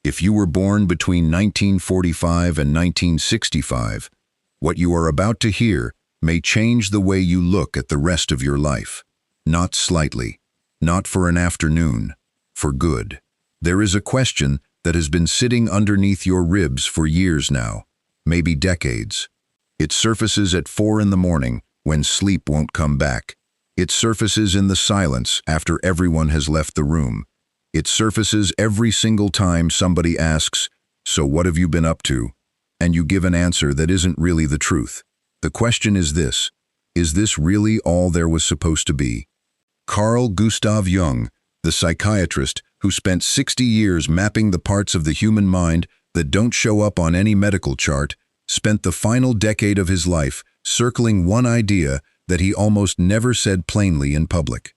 If you were born between 1945 and 1965, what you are about to hear may change the way you look at the rest of your life. Not slightly, not for an afternoon, for good. There is a question that has been sitting underneath your ribs for years now, maybe decades. It surfaces at 4 in the morning when sleep won't come back. It surfaces in the silence after everyone has left the room. It surfaces every single time somebody asks, "So what have you been up to?" and you give an answer that isn't really the truth. The question is this really all there was supposed to be? Carl Gustav Jung, the psychiatrist who spent 60 years mapping the parts of the human mind that don't show up on any medical chart, spent the final decade of his life circling one idea that he almost never said plainly in public.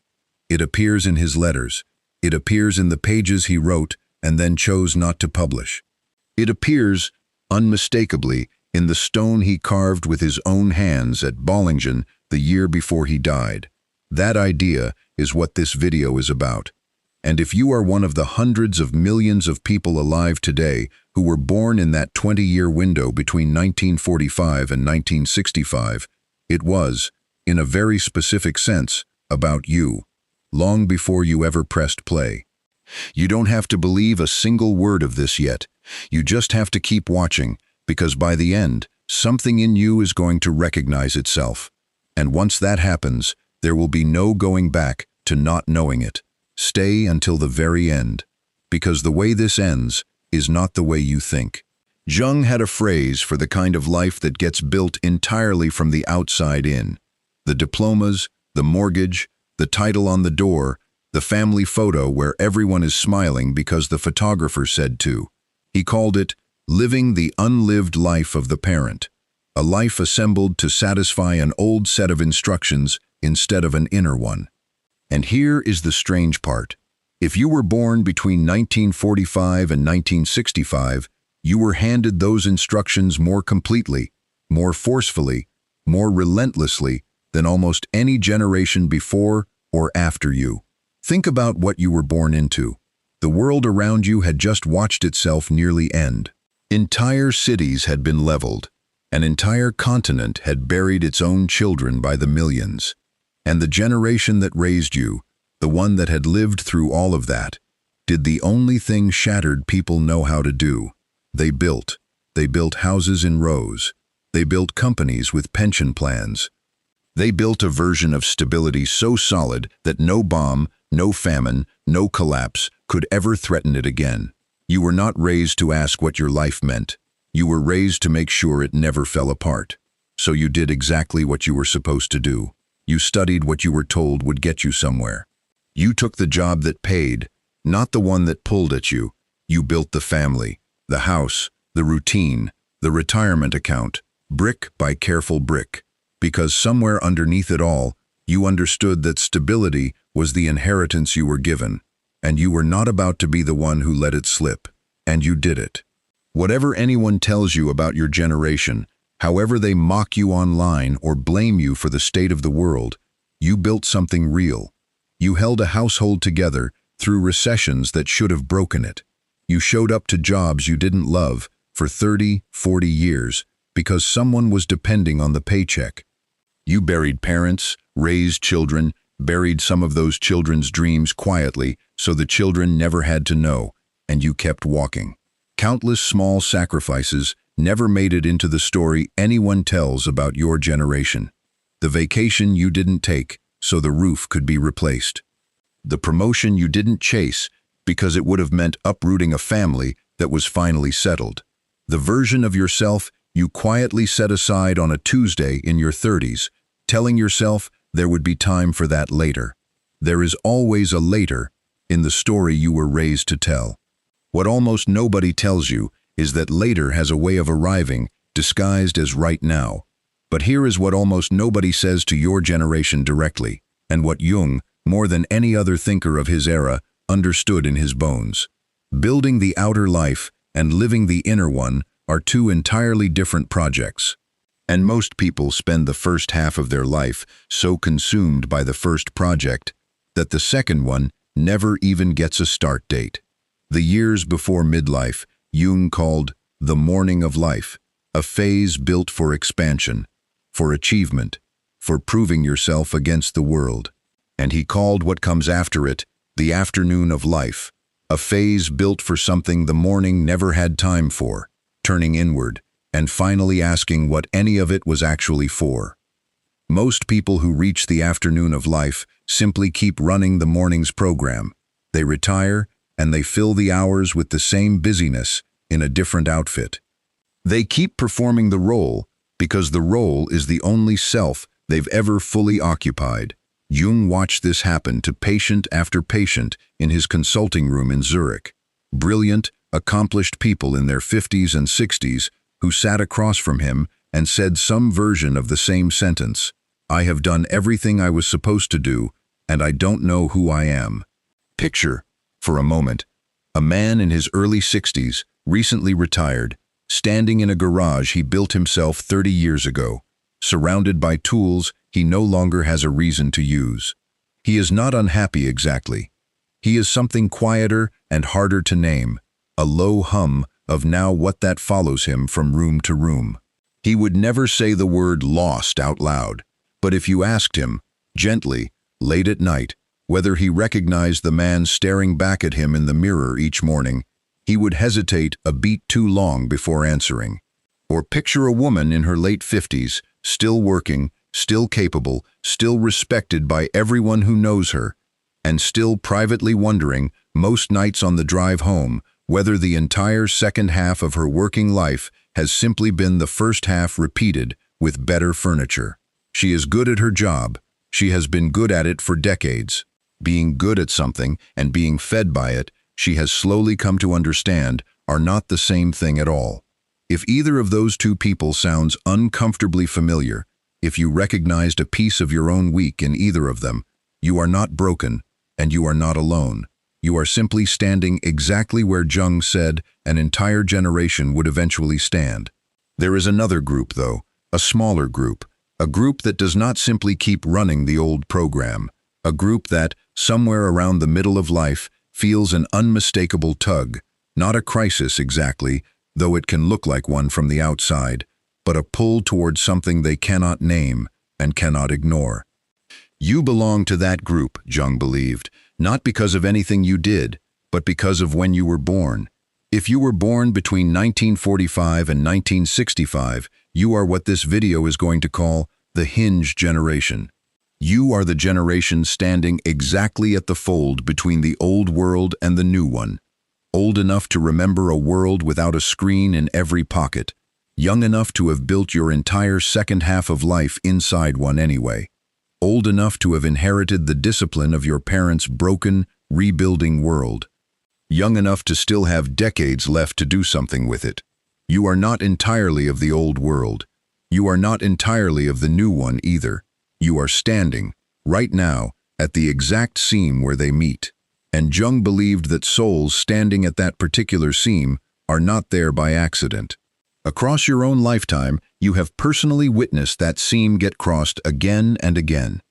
It appears in his letters. It appears in the pages he wrote and then chose not to publish. It appears, unmistakably, in the stone he carved with his own hands at Bollingen the year before he died. That idea is what this video is about. And if you are one of the hundreds of millions of people alive today who were born in that 20-year window between 1945 and 1965, it was, in a very specific sense, about you, long before you ever pressed play. You don't have to believe a single word of this yet. You just have to keep watching, because by the end, something in you is going to recognize itself. And once that happens, there will be no going back to not knowing it. Stay until the very end, because the way this ends is not the way you think. Jung had a phrase for the kind of life that gets built entirely from the outside in. The diplomas, the mortgage, the title on the door, the family photo where everyone is smiling because the photographer said to. He called it living the unlived life of the parent, a life assembled to satisfy an old set of instructions instead of an inner one. And here is the strange part. If you were born between 1945 and 1965, you were handed those instructions more completely, more forcefully, more relentlessly than almost any generation before or after you. Think about what you were born into. The world around you had just watched itself nearly end. Entire cities had been leveled. An entire continent had buried its own children by the millions. And the generation that raised you, the one that had lived through all of that, did the only thing shattered people know how to do. They built. They built houses in rows. They built companies with pension plans. They built a version of stability so solid that no bomb, no famine, no collapse could ever threaten it again. You were not raised to ask what your life meant. You were raised to make sure it never fell apart. So you did exactly what you were supposed to do. You studied what you were told would get you somewhere. You took the job that paid, not the one that pulled at you. You built the family, the house, the routine, the retirement account, brick by careful brick. Because somewhere underneath it all, you understood that stability was the inheritance you were given, and you were not about to be the one who let it slip, and you did it. Whatever anyone tells you about your generation, however they mock you online or blame you for the state of the world, you built something real. You held a household together through recessions that should have broken it. You showed up to jobs you didn't love for 30, 40 years because someone was depending on the paycheck. You buried parents, raised children, buried some of those children's dreams quietly so the children never had to know, and you kept walking. Countless small sacrifices never made it into the story anyone tells about your generation. The vacation you didn't take so the roof could be replaced. The promotion you didn't chase because it would have meant uprooting a family that was finally settled. The version of yourself you quietly set aside on a Tuesday in your 30s, telling yourself there would be time for that later. There is always a later in the story you were raised to tell. What almost nobody tells you is that later has a way of arriving disguised as right now. But here is what almost nobody says to your generation directly, and what Jung, more than any other thinker of his era, understood in his bones. Building the outer life and living the inner one are two entirely different projects. And most people spend the first half of their life so consumed by the first project that the second one never even gets a start date. The years before midlife, Jung called the morning of life, a phase built for expansion, for achievement, for proving yourself against the world. And he called what comes after it the afternoon of life, a phase built for something the morning never had time for, turning inward, and finally asking what any of it was actually for. Most people who reach the afternoon of life simply keep running the morning's program. They retire, and they fill the hours with the same busyness in a different outfit. They keep performing the role because the role is the only self they've ever fully occupied. Jung watched this happen to patient after patient in his consulting room in Zurich. Brilliant, accomplished people in their 50s and 60s who sat across from him and said some version of the same sentence, "I have done everything I was supposed to do, and I don't know who I am." Picture, for a moment, a man in his early 60s, recently retired, standing in a garage he built himself 30 years ago, surrounded by tools he no longer has a reason to use. He is not unhappy exactly. He is something quieter and harder to name, a low hum of now what that follows him from room to room. He would never say the word lost out loud, but if you asked him, gently, late at night, whether he recognized the man staring back at him in the mirror each morning, he would hesitate a beat too long before answering. Or picture a woman in her late 50s, still working, still capable, still respected by everyone who knows her, and still privately wondering, most nights on the drive home, whether the entire second half of her working life has simply been the first half repeated with better furniture. She is good at her job. She has been good at it for decades. Being good at something and being fed by it, she has slowly come to understand, are not the same thing at all. If either of those two people sounds uncomfortably familiar, if you recognized a piece of your own week in either of them, you are not broken, and you are not alone. You are simply standing exactly where Jung said an entire generation would eventually stand. There is another group, though, a smaller group, a group that does not simply keep running the old program, a group that, somewhere around the middle of life, feels an unmistakable tug, not a crisis exactly, though it can look like one from the outside, but a pull towards something they cannot name and cannot ignore. You belong to that group, Jung believed, not because of anything you did, but because of when you were born. If you were born between 1945 and 1965, you are what this video is going to call the Hinge Generation. You are the generation standing exactly at the fold between the old world and the new one. Old enough to remember a world without a screen in every pocket. Young enough to have built your entire second half of life inside one anyway. Old enough to have inherited the discipline of your parents' broken, rebuilding world. Young enough to still have decades left to do something with it. You are not entirely of the old world. You are not entirely of the new one either. You are standing, right now, at the exact seam where they meet. And Jung believed that souls standing at that particular seam are not there by accident. Across your own lifetime, you have personally witnessed that seam get crossed again and again.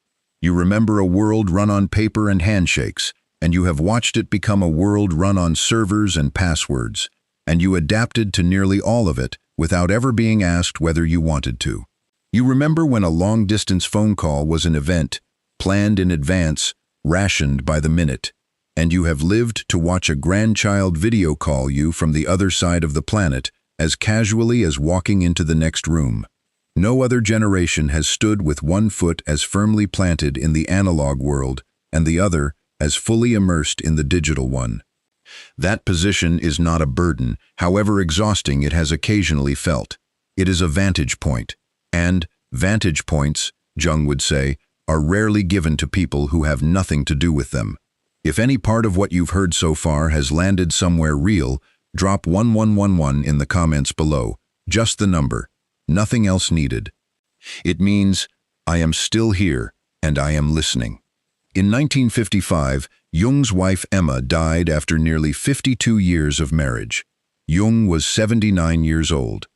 You remember a world run on paper and handshakes, and you have watched it become a world run on servers and passwords, and you adapted to nearly all of it without ever being asked whether you wanted to. You remember when a long-distance phone call was an event, planned in advance, rationed by the minute, and you have lived to watch a grandchild video call you from the other side of the planet as casually as walking into the next room. No other generation has stood with one foot as firmly planted in the analog world and the other as fully immersed in the digital one. That position is not a burden, however exhausting it has occasionally felt. It is a vantage point. And vantage points, Jung would say, are rarely given to people who have nothing to do with them. If any part of what you've heard so far has landed somewhere real, drop 1111 in the comments below, just the number, nothing else needed. It means, I am still here, and I am listening. In 1955, Jung's wife Emma died after nearly 52 years of marriage. Jung was 79 years old,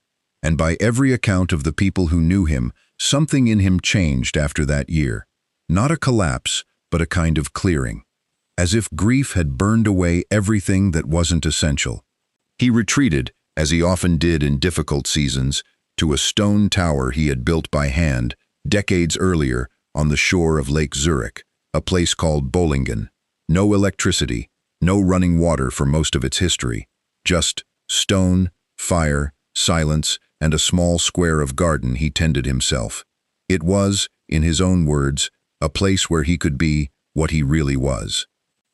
and by every account of the people who knew him, something in him changed after that year. Not a collapse, but a kind of clearing. as if grief had burned away everything that wasn't essential. He retreated, as he often did in difficult seasons, to a stone tower he had built by hand decades earlier on the shore of Lake Zurich, a place called Bollingen. No electricity, no running water for most of its history, just stone, fire, silence, and a small square of garden he tended himself. It was, in his own words, a place where he could be what he really was.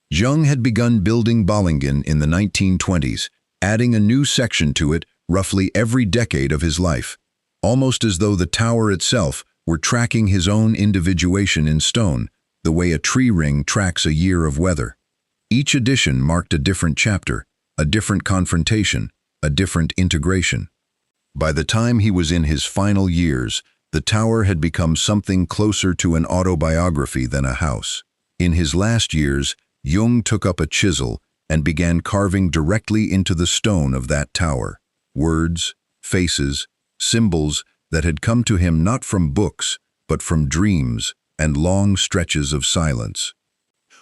Jung had begun building Bollingen in the 1920s, adding a new section to it roughly every decade of his life, almost as though the tower itself were tracking his own individuation in stone, the way a tree ring tracks a year of weather. Each edition marked a different chapter, a different confrontation, a different integration. By the time he was in his final years, the tower had become something closer to an autobiography than a house. In his last years, Jung took up a chisel and began carving directly into the stone of that tower. Words, faces, symbols that had come to him not from books, but from dreams and long stretches of silence.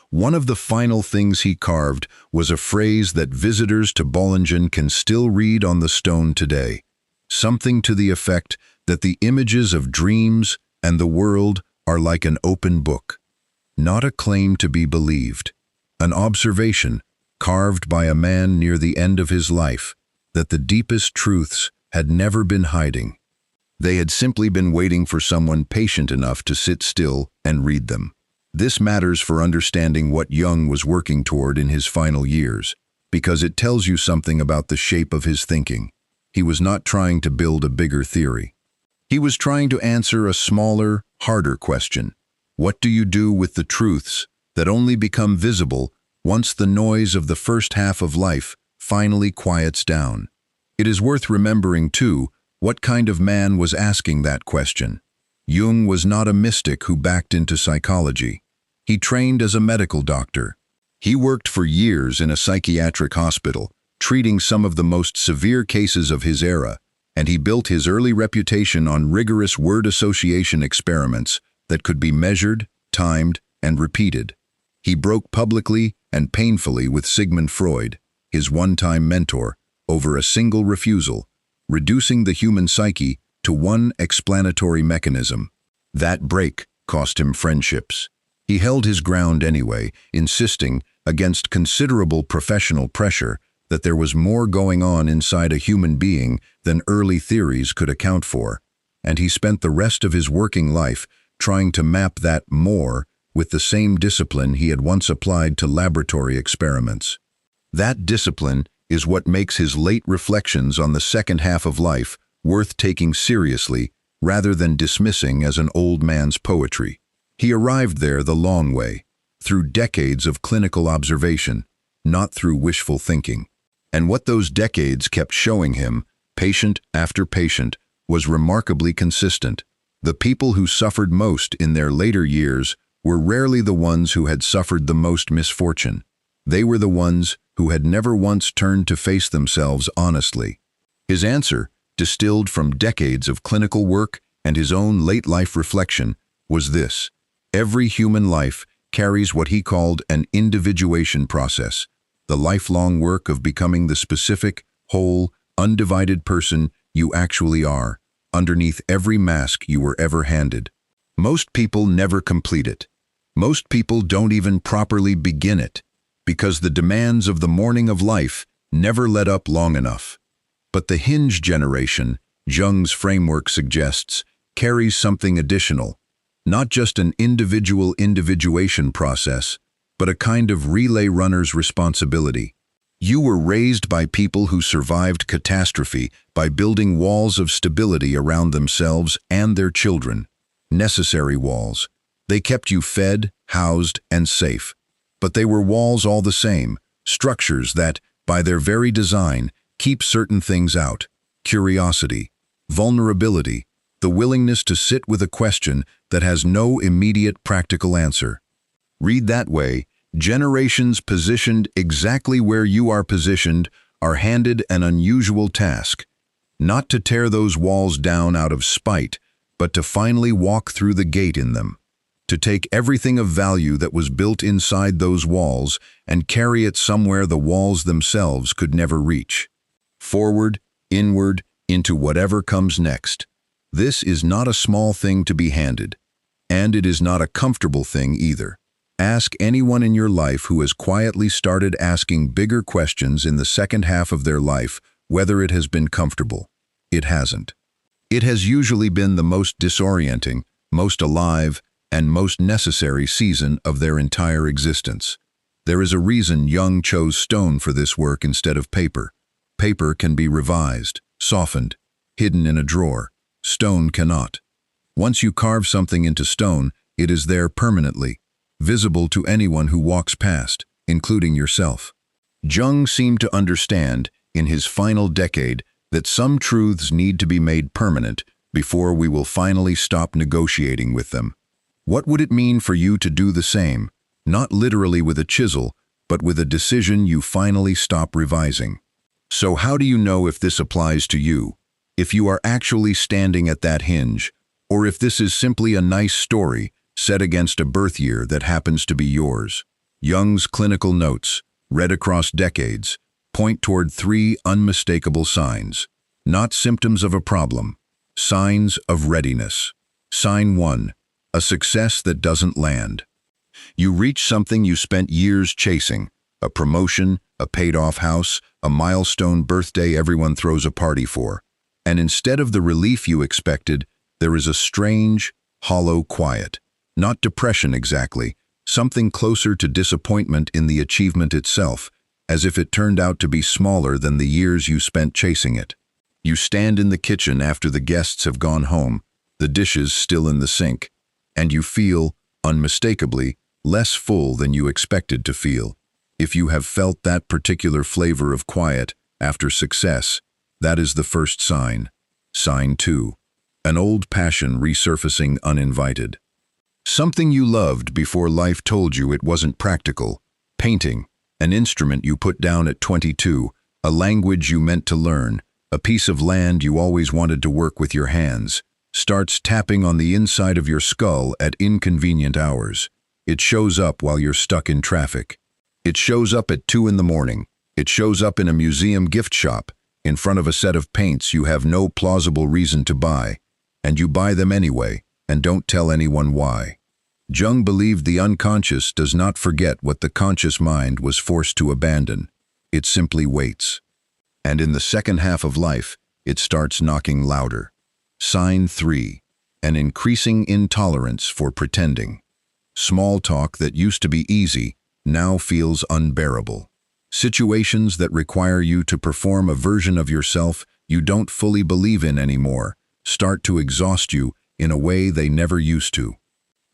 One of the final things he carved was a phrase that visitors to Bollingen can still read on the stone today, something to the effect that the images of dreams and the world are like an open book, not a claim to be believed, an observation carved by a man near the end of his life that the deepest truths had never been hiding. They had simply been waiting for someone patient enough to sit still and read them. This matters for understanding what Jung was working toward in his final years, because it tells you something about the shape of his thinking. He was not trying to build a bigger theory. He was trying to answer a smaller, harder question. What do you do with the truths that only become visible once the noise of the first half of life finally quiets down? It is worth remembering, too, what kind of man was asking that question. Jung was not a mystic who backed into psychology. He trained as a medical doctor. He worked for years in a psychiatric hospital, treating some of the most severe cases of his era, and he built his early reputation on rigorous word association experiments that could be measured, timed, and repeated. He broke publicly and painfully with Sigmund Freud, his one-time mentor, over a single refusal, reducing the human psyche to one explanatory mechanism. That break cost him friendships. He held his ground anyway, insisting, against considerable professional pressure, that there was more going on inside a human being than early theories could account for, and he spent the rest of his working life trying to map that more with the same discipline he had once applied to laboratory experiments. That discipline is what makes his late reflections on the second half of life worth taking seriously rather than dismissing as an old man's poetry. He arrived there the long way, through decades of clinical observation, not through wishful thinking. And what those decades kept showing him, patient after patient, was remarkably consistent. The people who suffered most in their later years were rarely the ones who had suffered the most misfortune. They were the ones who had never once turned to face themselves honestly. His answer, distilled from decades of clinical work and his own late-life reflection, was this: every human life carries what he called an individuation process, the lifelong work of becoming the specific, whole, undivided person you actually are, underneath every mask you were ever handed. Most people never complete it. Most people don't even properly begin it, because the demands of the morning of life never let up long enough. But the Hinge Generation, Jung's framework suggests, carries something additional, not just an individual individuation process, but a kind of relay runner's responsibility. You were raised by people who survived catastrophe by building walls of stability around themselves and their children. Necessary walls. They kept you fed, housed, and safe. But they were walls all the same, structures that, by their very design, keep certain things out: curiosity, vulnerability, the willingness to sit with a question that has no immediate practical answer. Read that way, generations positioned exactly where you are positioned are handed an unusual task, not to tear those walls down out of spite, but to finally walk through the gate in them. to take everything of value that was built inside those walls and carry it somewhere the walls themselves could never reach. Forward, inward, into whatever comes next. This is not a small thing to be handed, and it is not a comfortable thing either. Ask anyone in your life who has quietly started asking bigger questions in the second half of their life whether it has been comfortable. It hasn't. It has usually been the most disorienting, most alive, and most necessary season of their entire existence. There is a reason Jung chose stone for this work instead of paper. Paper can be revised, softened, hidden in a drawer. Stone cannot. Once you carve something into stone, it is there permanently, visible to anyone who walks past, including yourself. Jung seemed to understand, in his final decade, that some truths need to be made permanent before we will finally stop negotiating with them. What would it mean for you to do the same, not literally with a chisel, but with a decision you finally stop revising? So how do you know if this applies to you? If you are actually standing at that hinge, or if this is simply a nice story set against a birth year that happens to be yours? Jung's clinical notes, read across decades, point toward 3 unmistakable signs, not symptoms of a problem, signs of readiness. Sign 1, a success that doesn't land. You reach something you spent years chasing, a promotion, a paid-off house, a milestone birthday everyone throws a party for, and instead of the relief you expected, there is a strange, hollow quiet. Not depression exactly, something closer to disappointment in the achievement itself, as if it turned out to be smaller than the years you spent chasing it. You stand in the kitchen after the guests have gone home, the dishes still in the sink, and you feel, unmistakably, less full than you expected to feel. If you have felt that particular flavor of quiet after success, that is the first sign. Sign 2, an old passion resurfacing uninvited. Something you loved before life told you it wasn't practical. Painting, an instrument you put down at 22, a language you meant to learn, a piece of land you always wanted to work with your hands, starts tapping on the inside of your skull at inconvenient hours. It shows up while you're stuck in traffic. It shows up at 2 in the morning. It shows up in a museum gift shop, in front of a set of paints you have no plausible reason to buy, and you buy them anyway, and don't tell anyone why. Jung believed the unconscious does not forget what the conscious mind was forced to abandon. It simply waits. And in the second half of life, it starts knocking louder. Sign 3, an increasing intolerance for pretending. Small talk that used to be easy now feels unbearable. Situations that require you to perform a version of yourself you don't fully believe in anymore start to exhaust you in a way they never used to.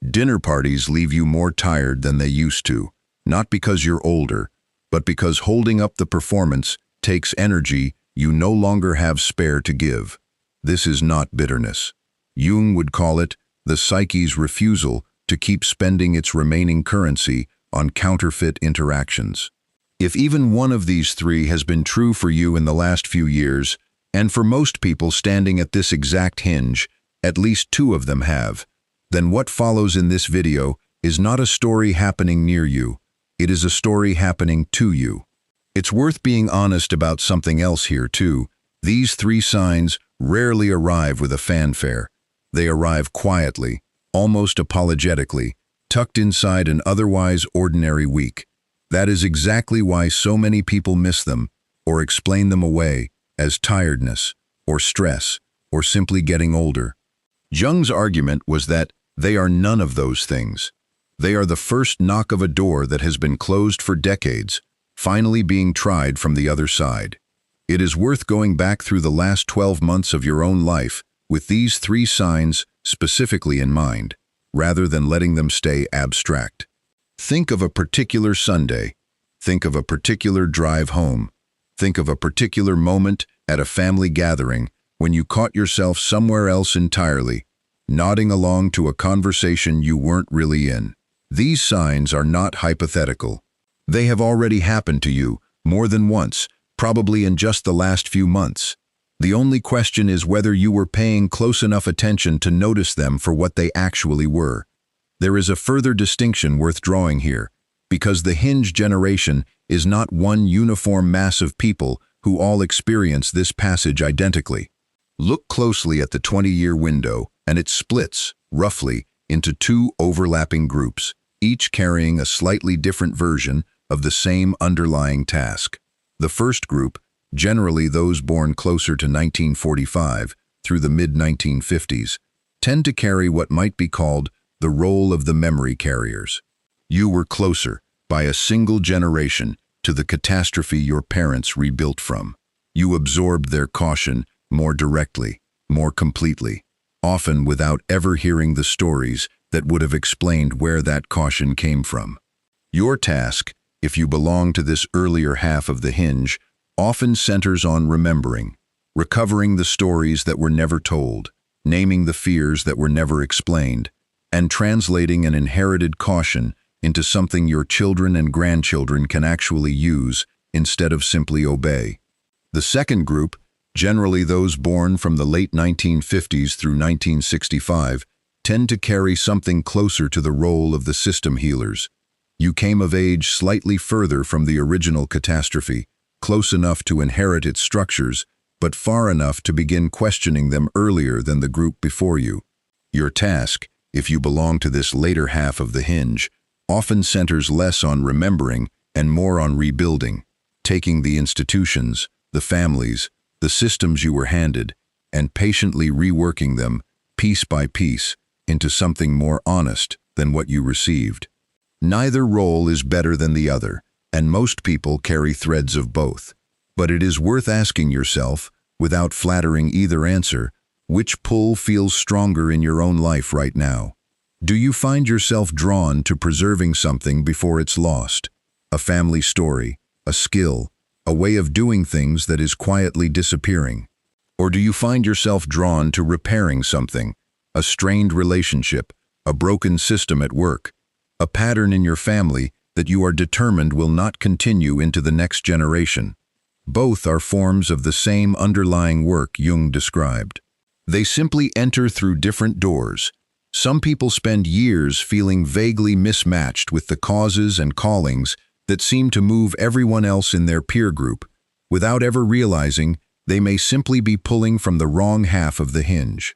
Dinner parties leave you more tired than they used to, not because you're older, but because holding up the performance takes energy you no longer have spare to give. This is not bitterness. Jung would call it the psyche's refusal to keep spending its remaining currency on counterfeit interactions. If even one of these 3 has been true for you in the last few years, and for most people standing at this exact hinge, at least 2 of them have, then what follows in this video is not a story happening near you, it is a story happening to you. It's worth being honest about something else here too. These 3 signs rarely arrive with a fanfare. They arrive quietly, almost apologetically, tucked inside an otherwise ordinary week. That is exactly why so many people miss them, or explain them away as tiredness, or stress, or simply getting older. Jung's argument was that they are none of those things. They are the first knock of a door that has been closed for decades, finally being tried from the other side. It is worth going back through the last 12 months of your own life with these 3 signs specifically in mind, rather than letting them stay abstract. Think of a particular Sunday. Think of a particular drive home. Think of a particular moment at a family gathering when you caught yourself somewhere else entirely, nodding along to a conversation you weren't really in. These signs are not hypothetical. They have already happened to you, more than once, probably in just the last few months. The only question is whether you were paying close enough attention to notice them for what they actually were. There is a further distinction worth drawing here, because the Hinge generation is not one uniform mass of people who all experience this passage identically. Look closely at the 20-year window, and it splits, roughly, into two overlapping groups, each carrying a slightly different version of the same underlying task. The first group, generally those born closer to 1945 through the mid-1950s, tend to carry what might be called the role of the memory carriers. You were closer, by a single generation, to the catastrophe your parents rebuilt from. You absorbed their caution more directly, more completely, often without ever hearing the stories that would have explained where that caution came from. Your task, if you belong to this earlier half of the Hinge, often centers on remembering, recovering the stories that were never told, naming the fears that were never explained, and translating an inherited caution into something your children and grandchildren can actually use instead of simply obey. The second group, generally those born from the late 1950s through 1965, tend to carry something closer to the role of the system healers. You came of age slightly further from the original catastrophe, close enough to inherit its structures, but far enough to begin questioning them earlier than the group before you. Your task, if you belong to this later half of the Hinge, often centers less on remembering and more on rebuilding, taking the institutions, the families, the systems you were handed, and patiently reworking them, piece by piece, into something more honest than what you received. Neither role is better than the other, and most people carry threads of both. But it is worth asking yourself, without flattering either answer, which pull feels stronger in your own life right now? Do you find yourself drawn to preserving something before it's lost? A family story, a skill, a way of doing things that is quietly disappearing? Or do you find yourself drawn to repairing something, a strained relationship, a broken system at work, a pattern in your family that you are determined will not continue into the next generation? Both are forms of the same underlying work Jung described. They simply enter through different doors. Some people spend years feeling vaguely mismatched with the causes and callings that seem to move everyone else in their peer group. Without ever realizing, they may simply be pulling from the wrong half of the Hinge.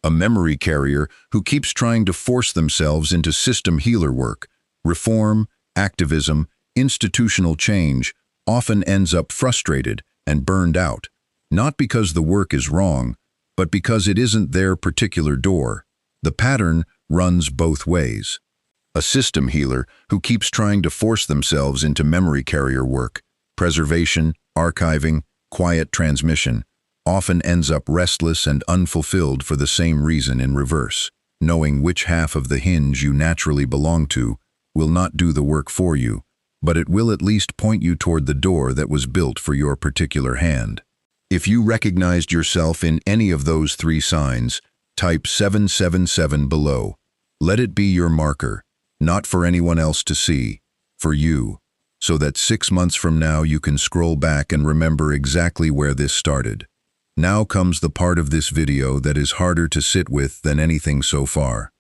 A memory carrier who keeps trying to force themselves into system healer work, reform, activism, institutional change, often ends up frustrated and burned out, not because the work is wrong, but because it isn't their particular door. The pattern runs both ways. A system healer who keeps trying to force themselves into memory carrier work, preservation, archiving, quiet transmission, often ends up restless and unfulfilled for the same reason in reverse. Knowing which half of the Hinge you naturally belong to will not do the work for you, but it will at least point you toward the door that was built for your particular hand. If you recognized yourself in any of those three signs, type 777 below. Let it be your marker, not for anyone else to see, for you, so that 6 months from now you can scroll back and remember exactly where this started. Now comes the part of this video that is harder to sit with than anything so far.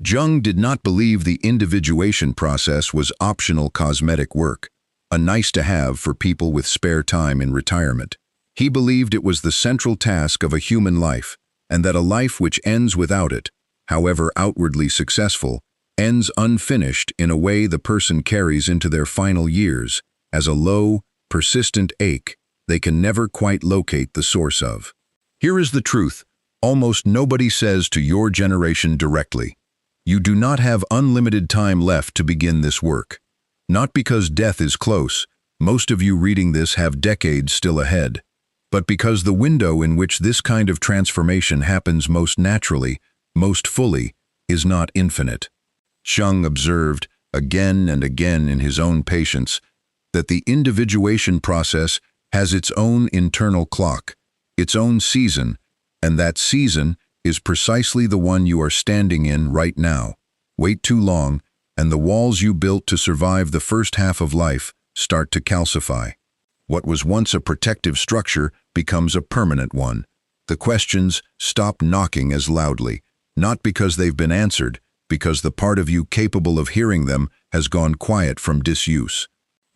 Jung did not believe the individuation process was optional cosmetic work, a nice-to-have for people with spare time in retirement. He believed it was the central task of a human life, and that a life which ends without it, however outwardly successful, ends unfinished in a way the person carries into their final years as a low, persistent ache they can never quite locate the source of. Here is the truth. Almost nobody says to your generation directly, "You do not have unlimited time left to begin this work." Not because death is close, most of you reading this have decades still ahead, but because the window in which this kind of transformation happens most naturally, most fully, is not infinite. Jung observed, again and again in his own patience, that the individuation process has its own internal clock, its own season, and that season is precisely the one you are standing in right now. Wait too long, and the walls you built to survive the first half of life start to calcify. What was once a protective structure becomes a permanent one. The questions stop knocking as loudly, not because they've been answered, because the part of you capable of hearing them has gone quiet from disuse.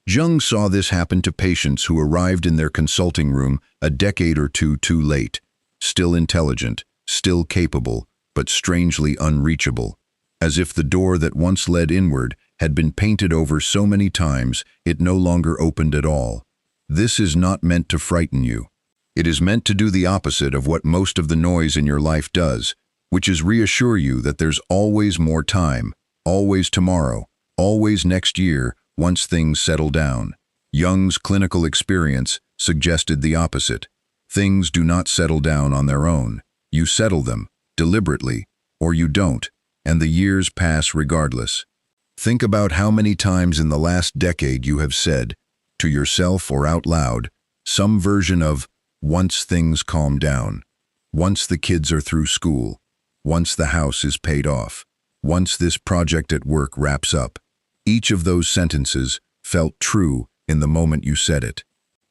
Jung saw this happen to patients who arrived in their consulting room a decade or two too late, still intelligent, still capable, but strangely unreachable, as if the door that once led inward had been painted over so many times it no longer opened at all. This is not meant to frighten you. It is meant to do the opposite of what most of the noise in your life does, which is reassure you that there's always more time, always tomorrow, always next year, once things settle down. Jung's clinical experience suggested the opposite. Things do not settle down on their own. You settle them, deliberately, or you don't, and the years pass regardless. Think about how many times in the last decade you have said, to yourself or out loud, some version of, once things calm down, once the kids are through school, once the house is paid off, once this project at work wraps up. Each of those sentences felt true in the moment you said it.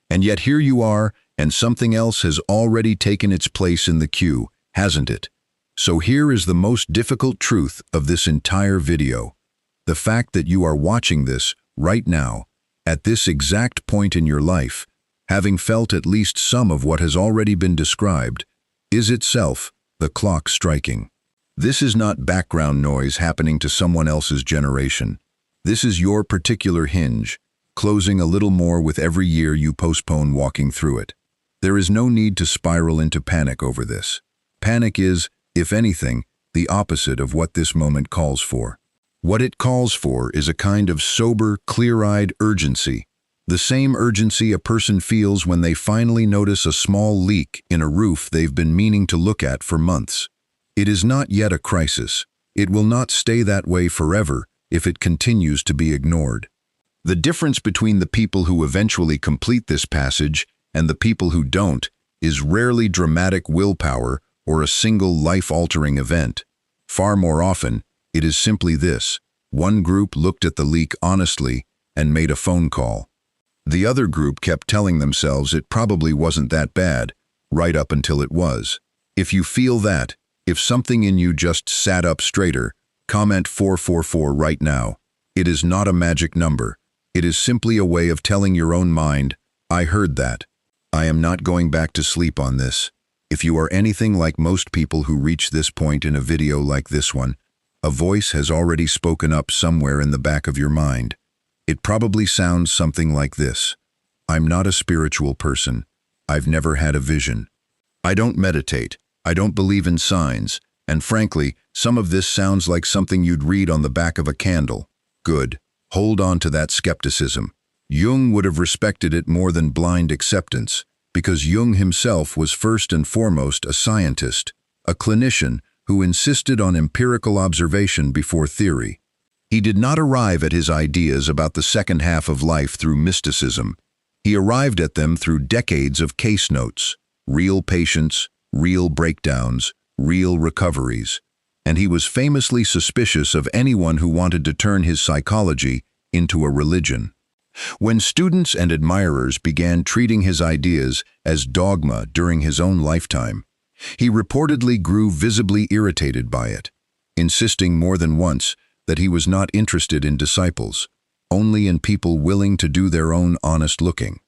And yet here you are, and something else has already taken its place in the queue, hasn't it? So here is the most difficult truth of this entire video. The fact that you are watching this right now, at this exact point in your life, having felt at least some of what has already been described, is itself the clock striking. This is not background noise happening to someone else's generation. This is your particular hinge, closing a little more with every year you postpone walking through it. There is no need to spiral into panic over this. Panic is, if anything, the opposite of what this moment calls for. What it calls for is a kind of sober, clear-eyed urgency, the same urgency a person feels when they finally notice a small leak in a roof they've been meaning to look at for months. It is not yet a crisis. It will not stay that way forever if it continues to be ignored. The difference between the people who eventually complete this passage and the people who don't is rarely dramatic willpower or a single life-altering event. Far more often, it is simply this: one group looked at the leak honestly and made a phone call. The other group kept telling themselves it probably wasn't that bad, right up until it was. If you feel that, if something in you just sat up straighter, comment 444 right now. It is not a magic number. It is simply a way of telling your own mind, I heard that. I am not going back to sleep on this. If you are anything like most people who reach this point in a video like this one, a voice has already spoken up somewhere in the back of your mind. It probably sounds something like this: I'm not a spiritual person. I've never had a vision. I don't meditate. I don't believe in signs. And frankly, some of this sounds like something you'd read on the back of a candle. Good. Hold on to that skepticism. Jung would have respected it more than blind acceptance, because Jung himself was first and foremost a scientist, a clinician who insisted on empirical observation before theory. He did not arrive at his ideas about the second half of life through mysticism. He arrived at them through decades of case notes, real patients, real breakdowns, real recoveries, and he was famously suspicious of anyone who wanted to turn his psychology into a religion. When students and admirers began treating his ideas as dogma during his own lifetime, he reportedly grew visibly irritated by it, insisting more than once that he was not interested in disciples, only in people willing to do their own honest looking.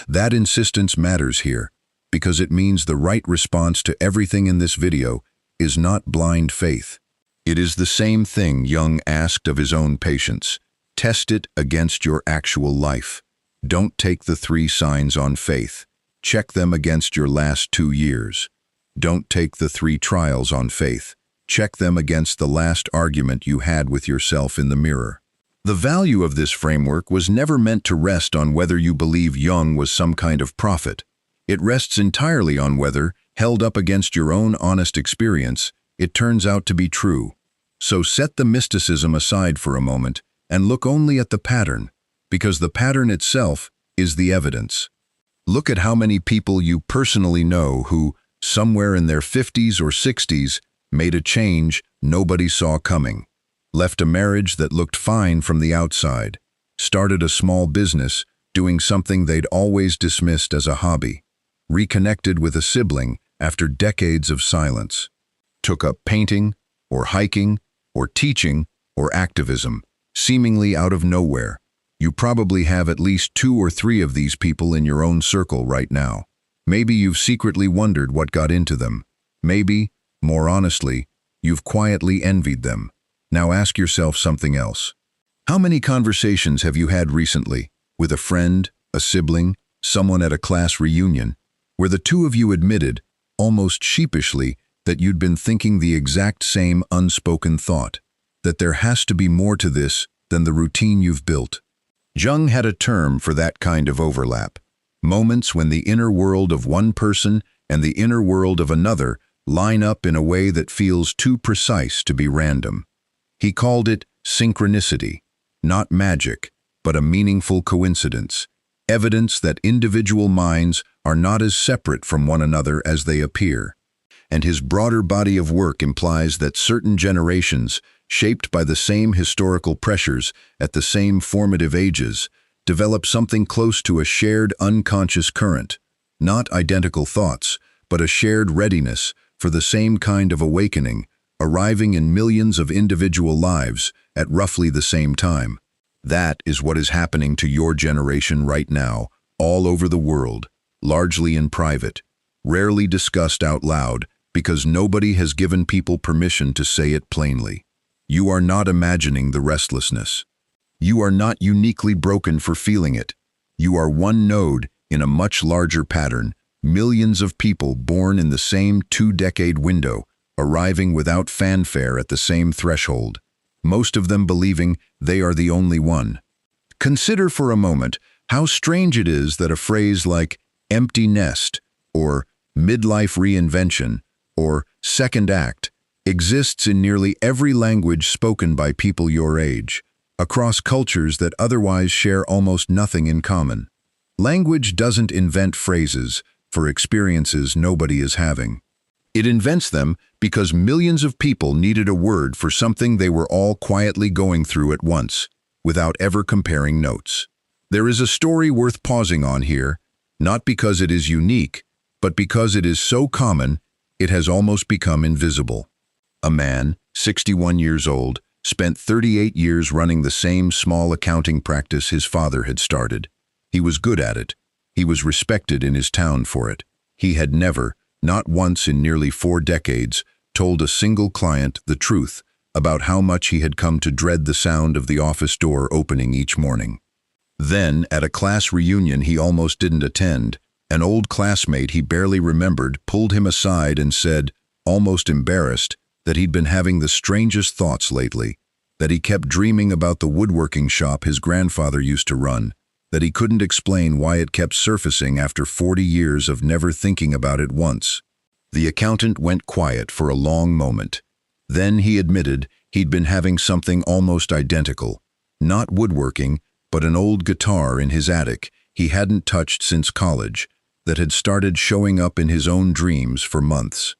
That insistence matters here, because it means the right response to everything in this video is not blind faith. It is the same thing Jung asked of his own patients. Test it against your actual life. Don't take the 3 signs on faith. Check them against your last 2 years. Don't take the 3 trials on faith. Check them against the last argument you had with yourself in the mirror. The value of this framework was never meant to rest on whether you believe Jung was some kind of prophet. It rests entirely on whether, held up against your own honest experience, it turns out to be true. So set the mysticism aside for a moment and look only at the pattern, because the pattern itself is the evidence. Look at how many people you personally know who, somewhere in their 50s or 60s, made a change nobody saw coming, left a marriage that looked fine from the outside, started a small business doing something they'd always dismissed as a hobby, reconnected with a sibling after decades of silence, took up painting or hiking or teaching, or activism, seemingly out of nowhere. You probably have at least 2 or 3 of these people in your own circle right now. Maybe you've secretly wondered what got into them. Maybe, more honestly, you've quietly envied them. Now ask yourself something else. How many conversations have you had recently, with a friend, a sibling, someone at a class reunion, where the two of you admitted, almost sheepishly, that you'd been thinking the exact same unspoken thought, that there has to be more to this than the routine you've built? Jung had a term for that kind of overlap. Moments when the inner world of one person and the inner world of another line up in a way that feels too precise to be random. He called it synchronicity, not magic, but a meaningful coincidence, evidence that individual minds are not as separate from one another as they appear. And his broader body of work implies that certain generations, shaped by the same historical pressures at the same formative ages, develop something close to a shared unconscious current, not identical thoughts, but a shared readiness for the same kind of awakening, arriving in millions of individual lives at roughly the same time. That is what is happening to your generation right now, all over the world, largely in private, rarely discussed out loud, because nobody has given people permission to say it plainly. You are not imagining the restlessness. You are not uniquely broken for feeling it. You are one node in a much larger pattern, millions of people born in the same 2-decade window, arriving without fanfare at the same threshold, most of them believing they are the only one. Consider for a moment how strange it is that a phrase like empty nest, or midlife reinvention, or second act exists in nearly every language spoken by people your age, across cultures that otherwise share almost nothing in common. Language doesn't invent phrases for experiences nobody is having. It invents them because millions of people needed a word for something they were all quietly going through at once, without ever comparing notes. There is a story worth pausing on here, not because it is unique, but because it is so common, it has almost become invisible. A man, 61 years old, spent 38 years running the same small accounting practice his father had started. He was good at it. He was respected in his town for it. He had never, not once in nearly 4 decades, told a single client the truth about how much he had come to dread the sound of the office door opening each morning. Then, at a class reunion he almost didn't attend, an old classmate he barely remembered pulled him aside and said, almost embarrassed, that he'd been having the strangest thoughts lately, that he kept dreaming about the woodworking shop his grandfather used to run, that he couldn't explain why it kept surfacing after 40 years of never thinking about it once. The accountant went quiet for a long moment. Then he admitted he'd been having something almost identical, not woodworking, but an old guitar in his attic he hadn't touched since college, that had started showing up in his own dreams for months.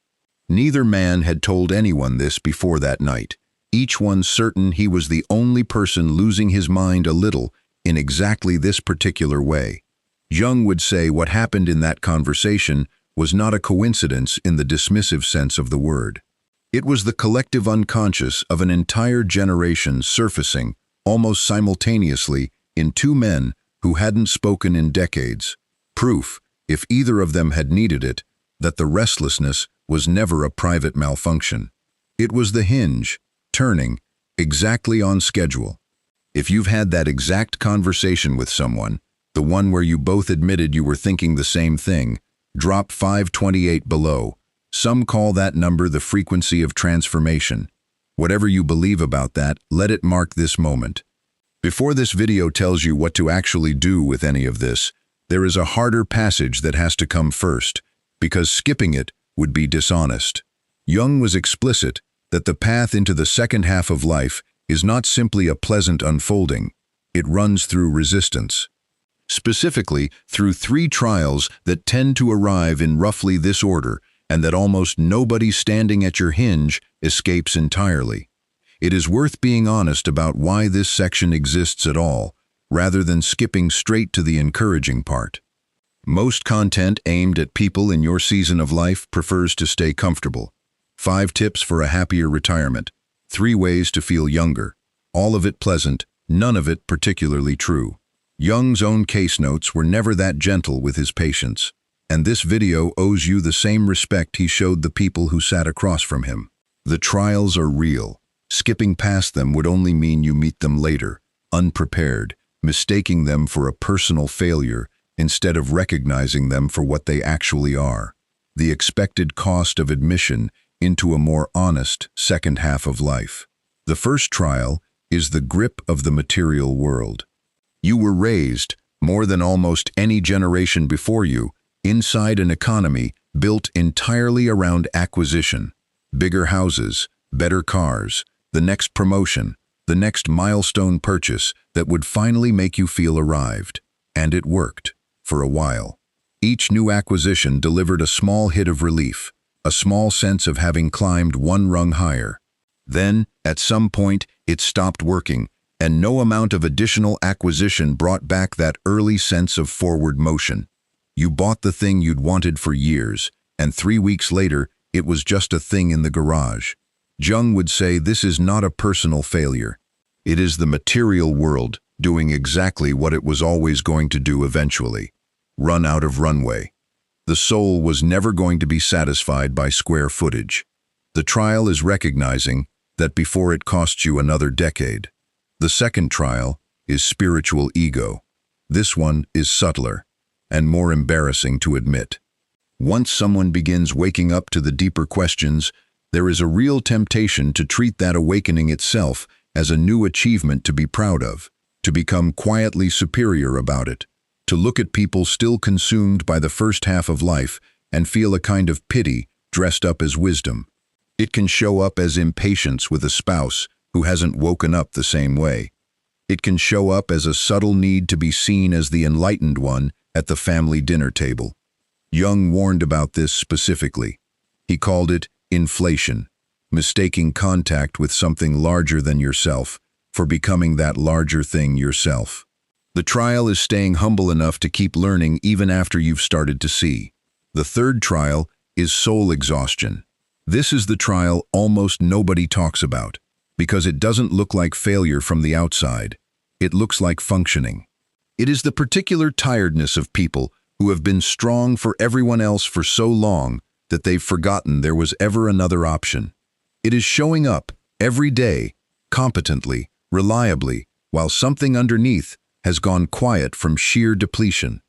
Neither man had told anyone this before that night, each one certain he was the only person losing his mind a little in exactly this particular way. Jung would say what happened in that conversation was not a coincidence in the dismissive sense of the word. It was the collective unconscious of an entire generation surfacing, almost simultaneously, in 2 men who hadn't spoken in decades. Proof, if either of them had needed it, that the restlessness was never a private malfunction. It was the hinge, turning, exactly on schedule. If you've had that exact conversation with someone, the one where you both admitted you were thinking the same thing, drop 528 below. Some call that number the frequency of transformation. Whatever you believe about that, let it mark this moment. Before this video tells you what to actually do with any of this, there is a harder passage that has to come first, because skipping it would be dishonest. Jung was explicit that the path into the second half of life is not simply a pleasant unfolding, it runs through resistance. Specifically, through 3 trials that tend to arrive in roughly this order, and that almost nobody standing at your hinge escapes entirely. It is worth being honest about why this section exists at all, rather than skipping straight to the encouraging part. Most content aimed at people in your season of life prefers to stay comfortable. 5 tips for a happier retirement. 3 ways to feel younger. All of it pleasant, none of it particularly true. Jung's own case notes were never that gentle with his patients, and this video owes you the same respect he showed the people who sat across from him. The trials are real. Skipping past them would only mean you meet them later, unprepared, mistaking them for a personal failure instead of recognizing them for what they actually are. The expected cost of admission into a more honest second half of life. The first trial is the grip of the material world. You were raised, more than almost any generation before you, inside an economy built entirely around acquisition. Bigger houses, better cars, the next promotion, the next milestone purchase that would finally make you feel arrived. And it worked, for a while. Each new acquisition delivered a small hit of relief, a small sense of having climbed one rung higher. Then, at some point, it stopped working, and no amount of additional acquisition brought back that early sense of forward motion. You bought the thing you'd wanted for years, and 3 weeks later, it was just a thing in the garage. Jung would say this is not a personal failure. It is the material world doing exactly what it was always going to do eventually. Run out of runway. The soul was never going to be satisfied by square footage. The trial is recognizing that before it costs you another decade. The second trial is spiritual ego. This one is subtler and more embarrassing to admit. Once someone begins waking up to the deeper questions, there is a real temptation to treat that awakening itself as a new achievement to be proud of, to become quietly superior about it, to look at people still consumed by the first half of life and feel a kind of pity dressed up as wisdom. It can show up as impatience with a spouse who hasn't woken up the same way. It can show up as a subtle need to be seen as the enlightened one at the family dinner table. Jung warned about this specifically. He called it inflation, mistaking contact with something larger than yourself for becoming that larger thing yourself. The trial is staying humble enough to keep learning even after you've started to see. The third trial is soul exhaustion. This is the trial almost nobody talks about, because it doesn't look like failure from the outside. It looks like functioning. It is the particular tiredness of people who have been strong for everyone else for so long that they've forgotten there was ever another option. It is showing up every day, competently, reliably, while something underneath has gone quiet from sheer depletion.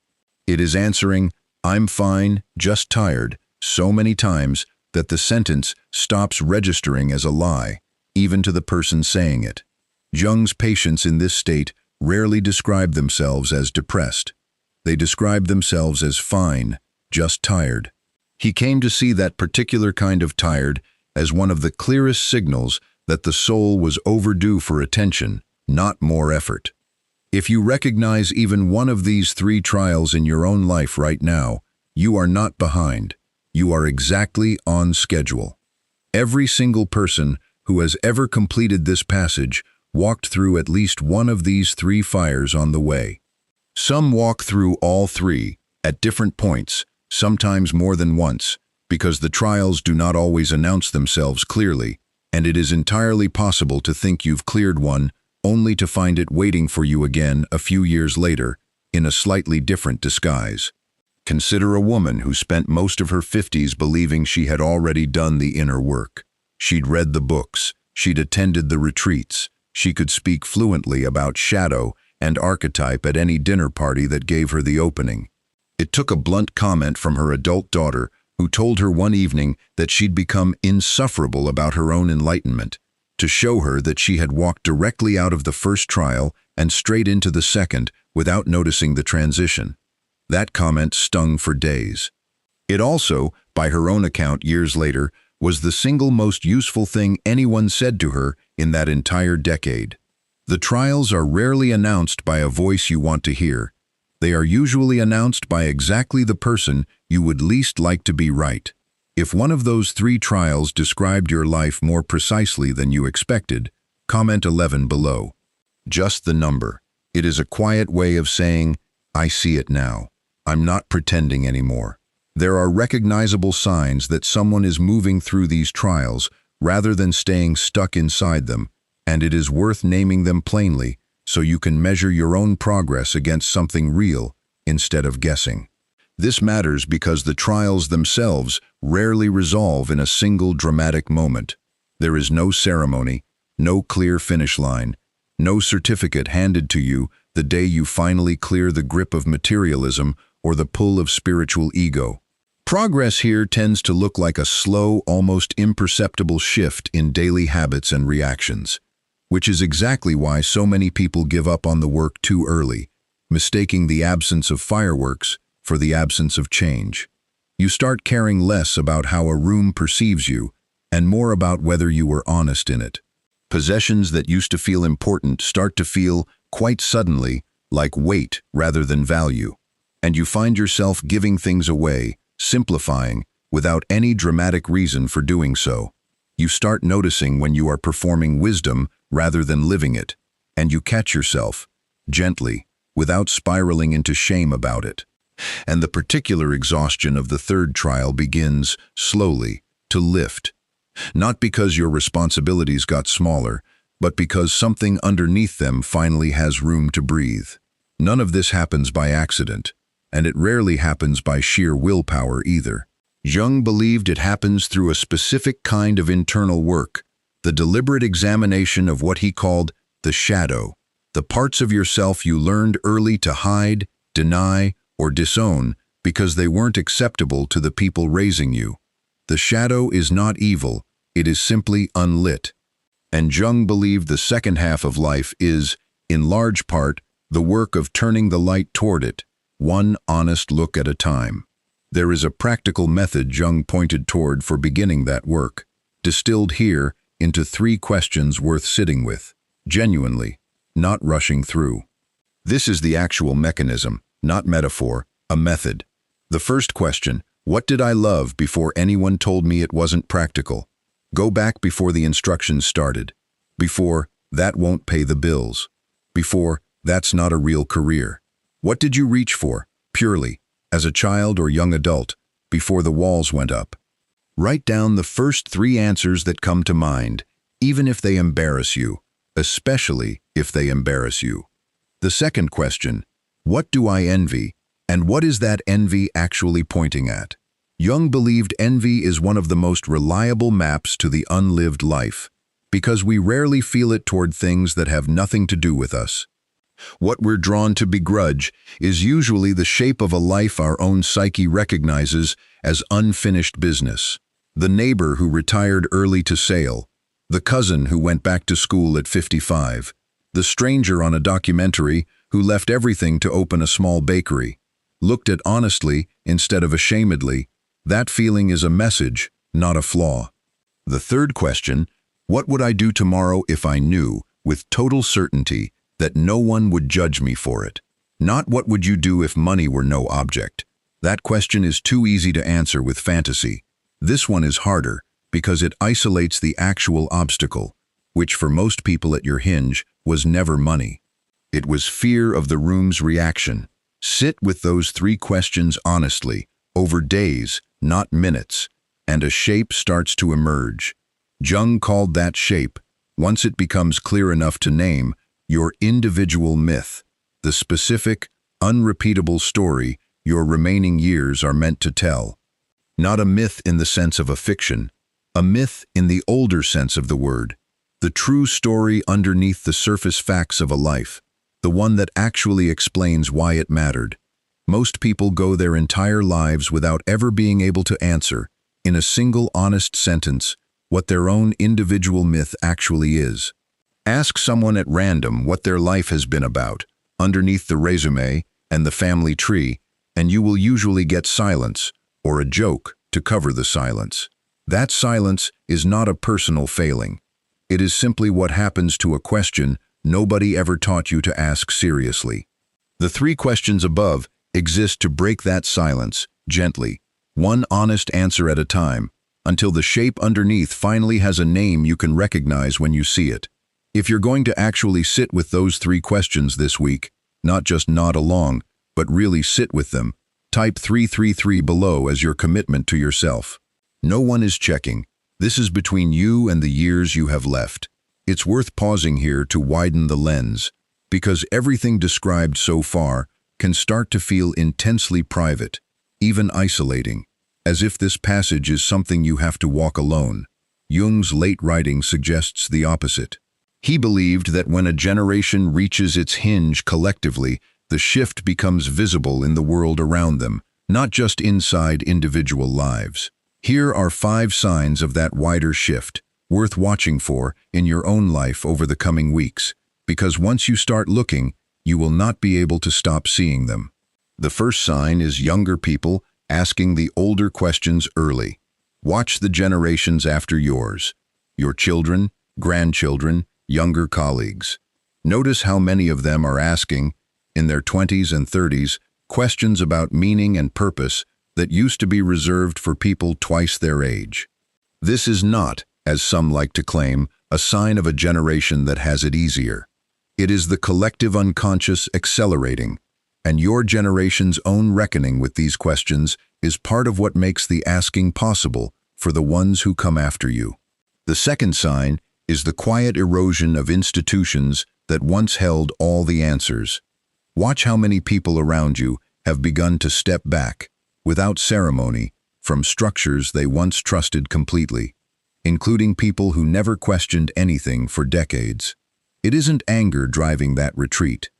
It is answering, "I'm fine, just tired," so many times that the sentence stops registering as a lie, even to the person saying it. Jung's patients in this state rarely describe themselves as depressed. They describe themselves as fine, just tired. He came to see that particular kind of tired as one of the clearest signals that the soul was overdue for attention, not more effort. If you recognize even one of these 3 trials in your own life right now, you are not behind. You are exactly on schedule. Every single person who has ever completed this passage walked through at least one of these 3 fires on the way. Some walk through all 3, at different points, sometimes more than once, because the trials do not always announce themselves clearly, and it is entirely possible to think you've cleared one only to find it waiting for you again a few years later, in a slightly different disguise. Consider a woman who spent most of her 50s believing she had already done the inner work. She'd read the books, she'd attended the retreats, she could speak fluently about shadow and archetype at any dinner party that gave her the opening. It took a blunt comment from her adult daughter, who told her one evening that she'd become insufferable about her own enlightenment, to show her that she had walked directly out of the first trial and straight into the second without noticing the transition. That comment stung for days. It also, by her own account years later, was the single most useful thing anyone said to her in that entire decade. The trials are rarely announced by a voice you want to hear. They are usually announced by exactly the person you would least like to be right. If one of those 3 trials described your life more precisely than you expected, comment 11 below. Just the number. It is a quiet way of saying, I see it now. I'm not pretending anymore. There are recognizable signs that someone is moving through these trials rather than staying stuck inside them, and it is worth naming them plainly so you can measure your own progress against something real instead of guessing. This matters because the trials themselves rarely resolve in a single dramatic moment. There is no ceremony, no clear finish line, no certificate handed to you the day you finally clear the grip of materialism or the pull of spiritual ego. Progress here tends to look like a slow, almost imperceptible shift in daily habits and reactions, which is exactly why so many people give up on the work too early, mistaking the absence of fireworks for the absence of change. You start caring less about how a room perceives you and more about whether you were honest in it. Possessions that used to feel important start to feel, quite suddenly, like weight rather than value, and you find yourself giving things away, simplifying, without any dramatic reason for doing so. You start noticing when you are performing wisdom rather than living it, and you catch yourself, gently, without spiraling into shame about it. And the particular exhaustion of the third trial begins, slowly, to lift. Not because your responsibilities got smaller, but because something underneath them finally has room to breathe. None of this happens by accident, and it rarely happens by sheer willpower either. Jung believed it happens through a specific kind of internal work, the deliberate examination of what he called the shadow, the parts of yourself you learned early to hide, deny, or disown because they weren't acceptable to the people raising you. The shadow is not evil, it is simply unlit. And Jung believed the second half of life is, in large part, the work of turning the light toward it, one honest look at a time. There is a practical method Jung pointed toward for beginning that work, distilled here into 3 questions worth sitting with, genuinely, not rushing through. This is the actual mechanism, not metaphor, a method. The first question, what did I love before anyone told me it wasn't practical? Go back before the instructions started. Before, that won't pay the bills. Before, that's not a real career. What did you reach for, purely, as a child or young adult, before the walls went up? Write down the first 3 answers that come to mind, even if they embarrass you, especially if they embarrass you. The second question, what do I envy, and what is that envy actually pointing at? Jung believed envy is one of the most reliable maps to the unlived life, because we rarely feel it toward things that have nothing to do with us. What we're drawn to begrudge is usually the shape of a life our own psyche recognizes as unfinished business. The neighbor who retired early to sail, the cousin who went back to school at 55, the stranger on a documentary who left everything to open a small bakery. Looked at honestly instead of ashamedly, that feeling is a message, not a flaw. The third question, what would I do tomorrow if I knew, with total certainty, that no one would judge me for it? Not what would you do if money were no object. That question is too easy to answer with fantasy. This one is harder because it isolates the actual obstacle, which for most people at your Hinge was never money. It was fear of the room's reaction. Sit with those 3 questions honestly, over days, not minutes, and a shape starts to emerge. Jung called that shape, once it becomes clear enough to name, your individual myth, the specific, unrepeatable story your remaining years are meant to tell. Not a myth in the sense of a fiction, a myth in the older sense of the word, the true story underneath the surface facts of a life, the one that actually explains why it mattered. Most people go their entire lives without ever being able to answer, in a single honest sentence, what their own individual myth actually is. Ask someone at random what their life has been about, underneath the resume and the family tree, and you will usually get silence, or a joke to cover the silence. That silence is not a personal failing. It is simply what happens to a question nobody ever taught you to ask seriously. The 3 questions above exist to break that silence, gently, one honest answer at a time, until the shape underneath finally has a name you can recognize when you see it. If you're going to actually sit with those 3 questions this week, not just nod along, but really sit with them, type 333 below as your commitment to yourself. No one is checking. This is between you and the years you have left. It's worth pausing here to widen the lens, because everything described so far can start to feel intensely private, even isolating, as if this passage is something you have to walk alone. Jung's late writing suggests the opposite. He believed that when a generation reaches its hinge collectively, the shift becomes visible in the world around them, not just inside individual lives. Here are 5 signs of that wider shift, worth watching for in your own life over the coming weeks, because once you start looking, you will not be able to stop seeing them. The first sign is younger people asking the older questions early. Watch the generations after yours, your children, grandchildren, younger colleagues. Notice how many of them are asking, in their 20s and 30s, questions about meaning and purpose that used to be reserved for people twice their age. This is not, as some like to claim, a sign of a generation that has it easier. It is the collective unconscious accelerating, and your generation's own reckoning with these questions is part of what makes the asking possible for the ones who come after you. The second sign is the quiet erosion of institutions that once held all the answers. Watch how many people around you have begun to step back, without ceremony, from structures they once trusted completely, including people who never questioned anything for decades. It isn't anger driving that retreat.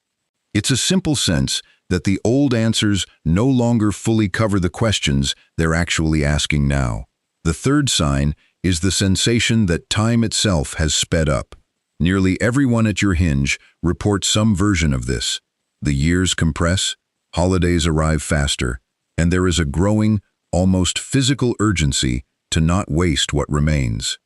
It's a simple sense that the old answers no longer fully cover the questions they're actually asking now. The third sign is the sensation that time itself has sped up. Nearly everyone at your hinge reports some version of this. The years compress, holidays arrive faster, and there is a growing, almost physical urgency to not waste what remains.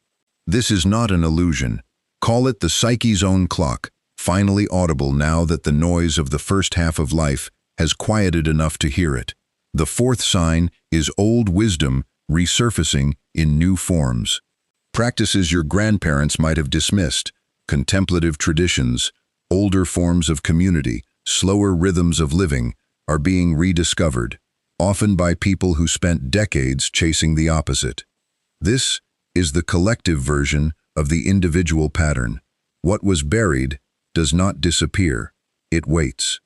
This is not an illusion. Call it the psyche's own clock, finally audible now that the noise of the first half of life has quieted enough to hear it. The fourth sign is old wisdom resurfacing in new forms. Practices your grandparents might have dismissed, contemplative traditions, older forms of community, slower rhythms of living, are being rediscovered, often by people who spent decades chasing the opposite. This is the collective version of the individual pattern. What was buried does not disappear, it waits.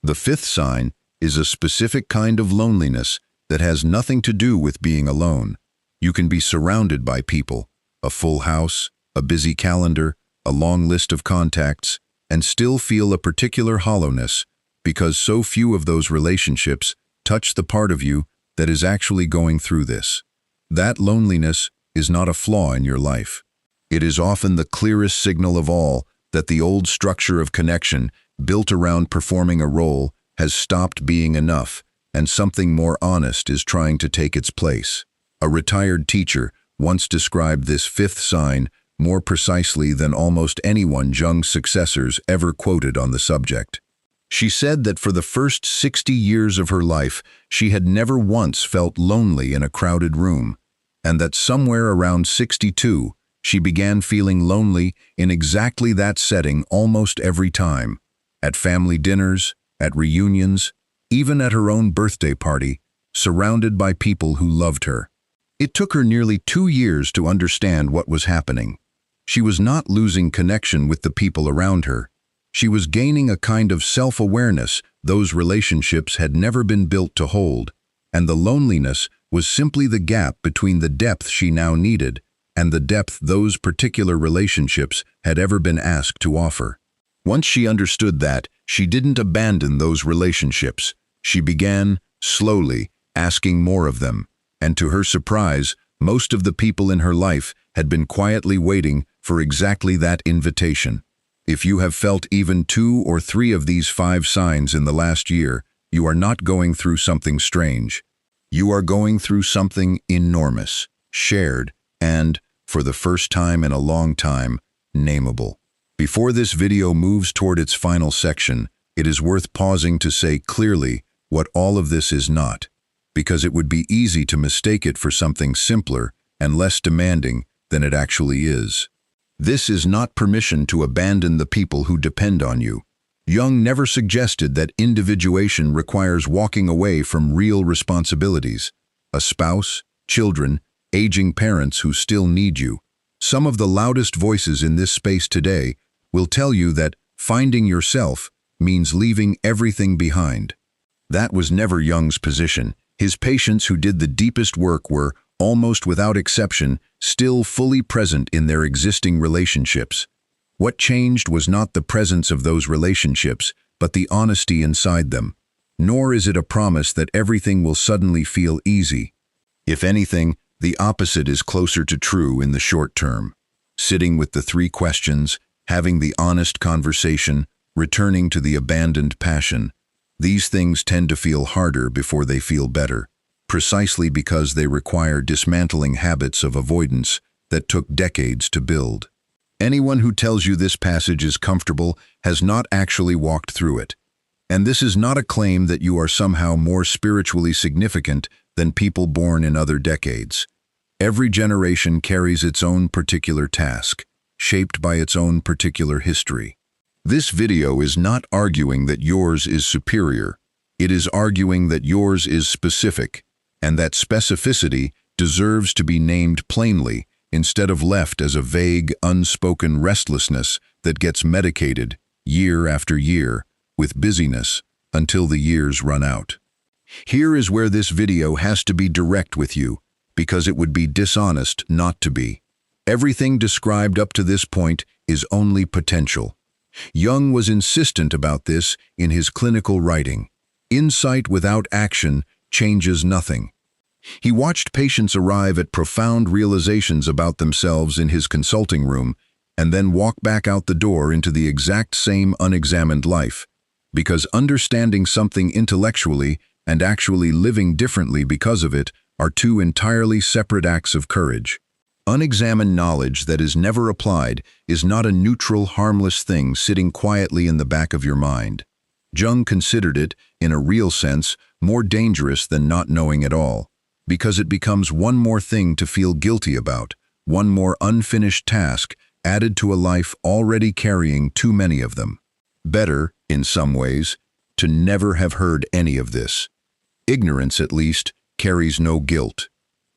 The fifth sign is a specific kind of loneliness that has nothing to do with being alone. You can be surrounded by people, a full house, a busy calendar, a long list of contacts, and still feel a particular hollowness because so few of those relationships touch the part of you that is actually going through this. That loneliness is not a flaw in your life. It is often the clearest signal of all that the old structure of connection, built around performing a role, has stopped being enough, and something more honest is trying to take its place. A retired teacher once described this fifth sign more precisely than almost anyone Jung's successors ever quoted on the subject. She said that for the first 60 years of her life, she had never once felt lonely in a crowded room, and that somewhere around 62, she began feeling lonely in exactly that setting almost every time. At family dinners, at reunions, even at her own birthday party, surrounded by people who loved her. It took her nearly 2 years to understand what was happening. She was not losing connection with the people around her. She was gaining a kind of self-awareness those relationships had never been built to hold, and the loneliness was simply the gap between the depth she now needed and the depth those particular relationships had ever been asked to offer. Once she understood that, she didn't abandon those relationships. She began, slowly, asking more of them, and to her surprise, most of the people in her life had been quietly waiting for exactly that invitation. If you have felt even 2 or 3 of these 5 signs in the last year, you are not going through something strange. You are going through something enormous, shared, and, for the first time in a long time, nameable. Before this video moves toward its final section, it is worth pausing to say clearly what all of this is not, because it would be easy to mistake it for something simpler and less demanding than it actually is. This is not permission to abandon the people who depend on you. Jung never suggested that individuation requires walking away from real responsibilities, a spouse, children, aging parents who still need you. Some of the loudest voices in this space today will tell you that finding yourself means leaving everything behind. That was never Jung's position. His patients who did the deepest work were, almost without exception, still fully present in their existing relationships. What changed was not the presence of those relationships, but the honesty inside them. Nor is it a promise that everything will suddenly feel easy. If anything, the opposite is closer to true in the short term. Sitting with the three questions, having the honest conversation, returning to the abandoned passion. These things tend to feel harder before they feel better, precisely because they require dismantling habits of avoidance that took decades to build. Anyone who tells you this passage is comfortable has not actually walked through it. And this is not a claim that you are somehow more spiritually significant than people born in other decades. Every generation carries its own particular task, shaped by its own particular history. This video is not arguing that yours is superior. It is arguing that yours is specific, and that specificity deserves to be named plainly instead of left as a vague, unspoken restlessness that gets medicated year after year with busyness until the years run out. Here is where this video has to be direct with you, because it would be dishonest not to be. Everything described up to this point is only potential. Jung was insistent about this in his clinical writing. Insight without action changes nothing. He watched patients arrive at profound realizations about themselves in his consulting room and then walk back out the door into the exact same unexamined life, because understanding something intellectually and actually living differently because of it are two entirely separate acts of courage. Unexamined knowledge that is never applied is not a neutral, harmless thing sitting quietly in the back of your mind. Jung considered it, in a real sense, more dangerous than not knowing at all, because it becomes one more thing to feel guilty about, one more unfinished task added to a life already carrying too many of them. Better, in some ways, to never have heard any of this. Ignorance, at least, carries no guilt.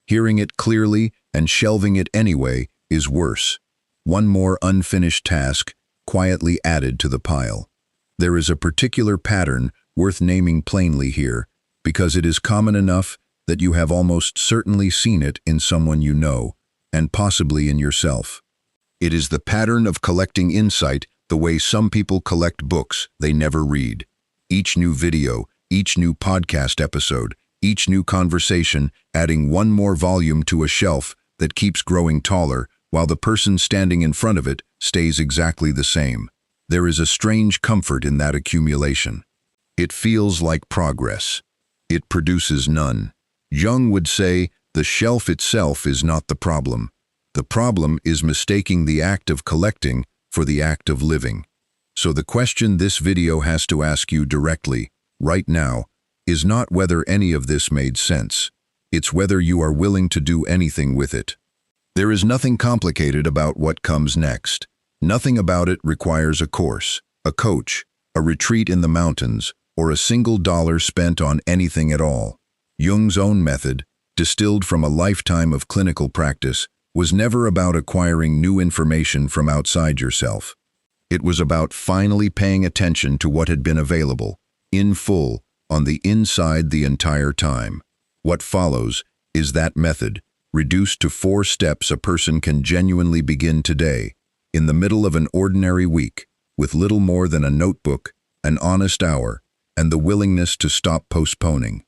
Hearing it clearly and shelving it anyway is worse. One more unfinished task quietly added to the pile. There is a particular pattern worth naming plainly here, because it is common enough that you have almost certainly seen it in someone you know, and possibly in yourself. It is the pattern of collecting insight the way some people collect books they never read. Each new video, each new podcast episode, each new conversation adding one more volume to a shelf that keeps growing taller while the person standing in front of it stays exactly the same. There is a strange comfort in that accumulation. It feels like progress. It produces none. Jung would say the shelf itself is not the problem. The problem is mistaking the act of collecting for the act of living. So the question this video has to ask you directly, right now, is not whether any of this made sense. It's whether you are willing to do anything with it. There is nothing complicated about what comes next. Nothing about it requires a course, a coach, a retreat in the mountains, or a single dollar spent on anything at all. Jung's own method, distilled from a lifetime of clinical practice, was never about acquiring new information from outside yourself. It was about finally paying attention to what had been available, in full, on the inside the entire time. What follows is that method, reduced to 4 steps a person can genuinely begin today, in the middle of an ordinary week, with little more than a notebook, an honest hour, and the willingness to stop postponing.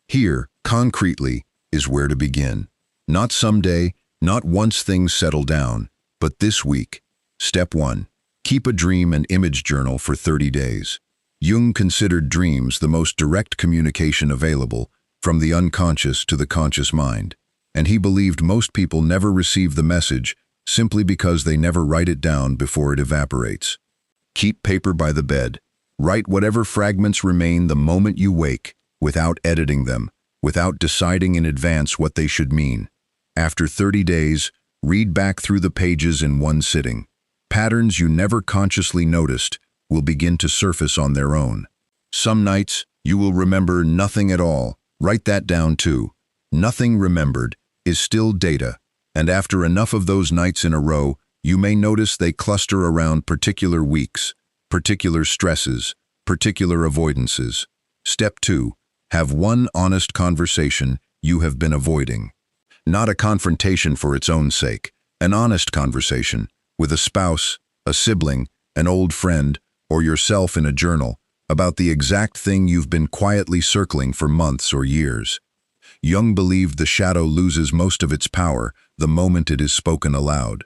Here, concretely, is where to begin. Not someday, not once things settle down, but this week. Step 1. Keep a dream and image journal for 30 days. Jung considered dreams the most direct communication available, from the unconscious to the conscious mind, and he believed most people never receive the message simply because they never write it down before it evaporates. Keep paper by the bed. Write whatever fragments remain the moment you wake, without editing them, without deciding in advance what they should mean. After 30 days, read back through the pages in one sitting. Patterns you never consciously noticed will begin to surface on their own. Some nights, you will remember nothing at all. Write that down too. Nothing remembered, is still data, and after enough of those nights in a row, you may notice they cluster around particular weeks, particular stresses, particular avoidances. Step 2. Have one honest conversation you have been avoiding. Not a confrontation for its own sake, an honest conversation with a spouse, a sibling, an old friend, or yourself in a journal about the exact thing you've been quietly circling for months or years. Jung believed the shadow loses most of its power the moment it is spoken aloud.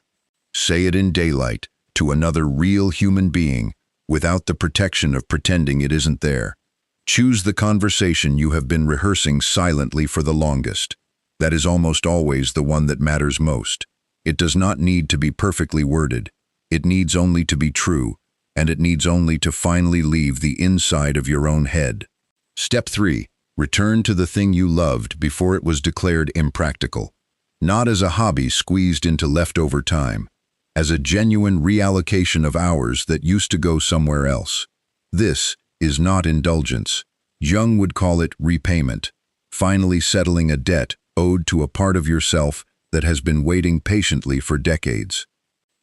Say it in daylight to another real human being without the protection of pretending it isn't there. Choose the conversation you have been rehearsing silently for the longest. That is almost always the one that matters most. It does not need to be perfectly worded. It needs only to be true, and it needs only to finally leave the inside of your own head. Step 3. Return to the thing you loved before it was declared impractical. Not as a hobby squeezed into leftover time, as a genuine reallocation of hours that used to go somewhere else. This is not indulgence. Jung would call it repayment, finally settling a debt owed to a part of yourself that has been waiting patiently for decades.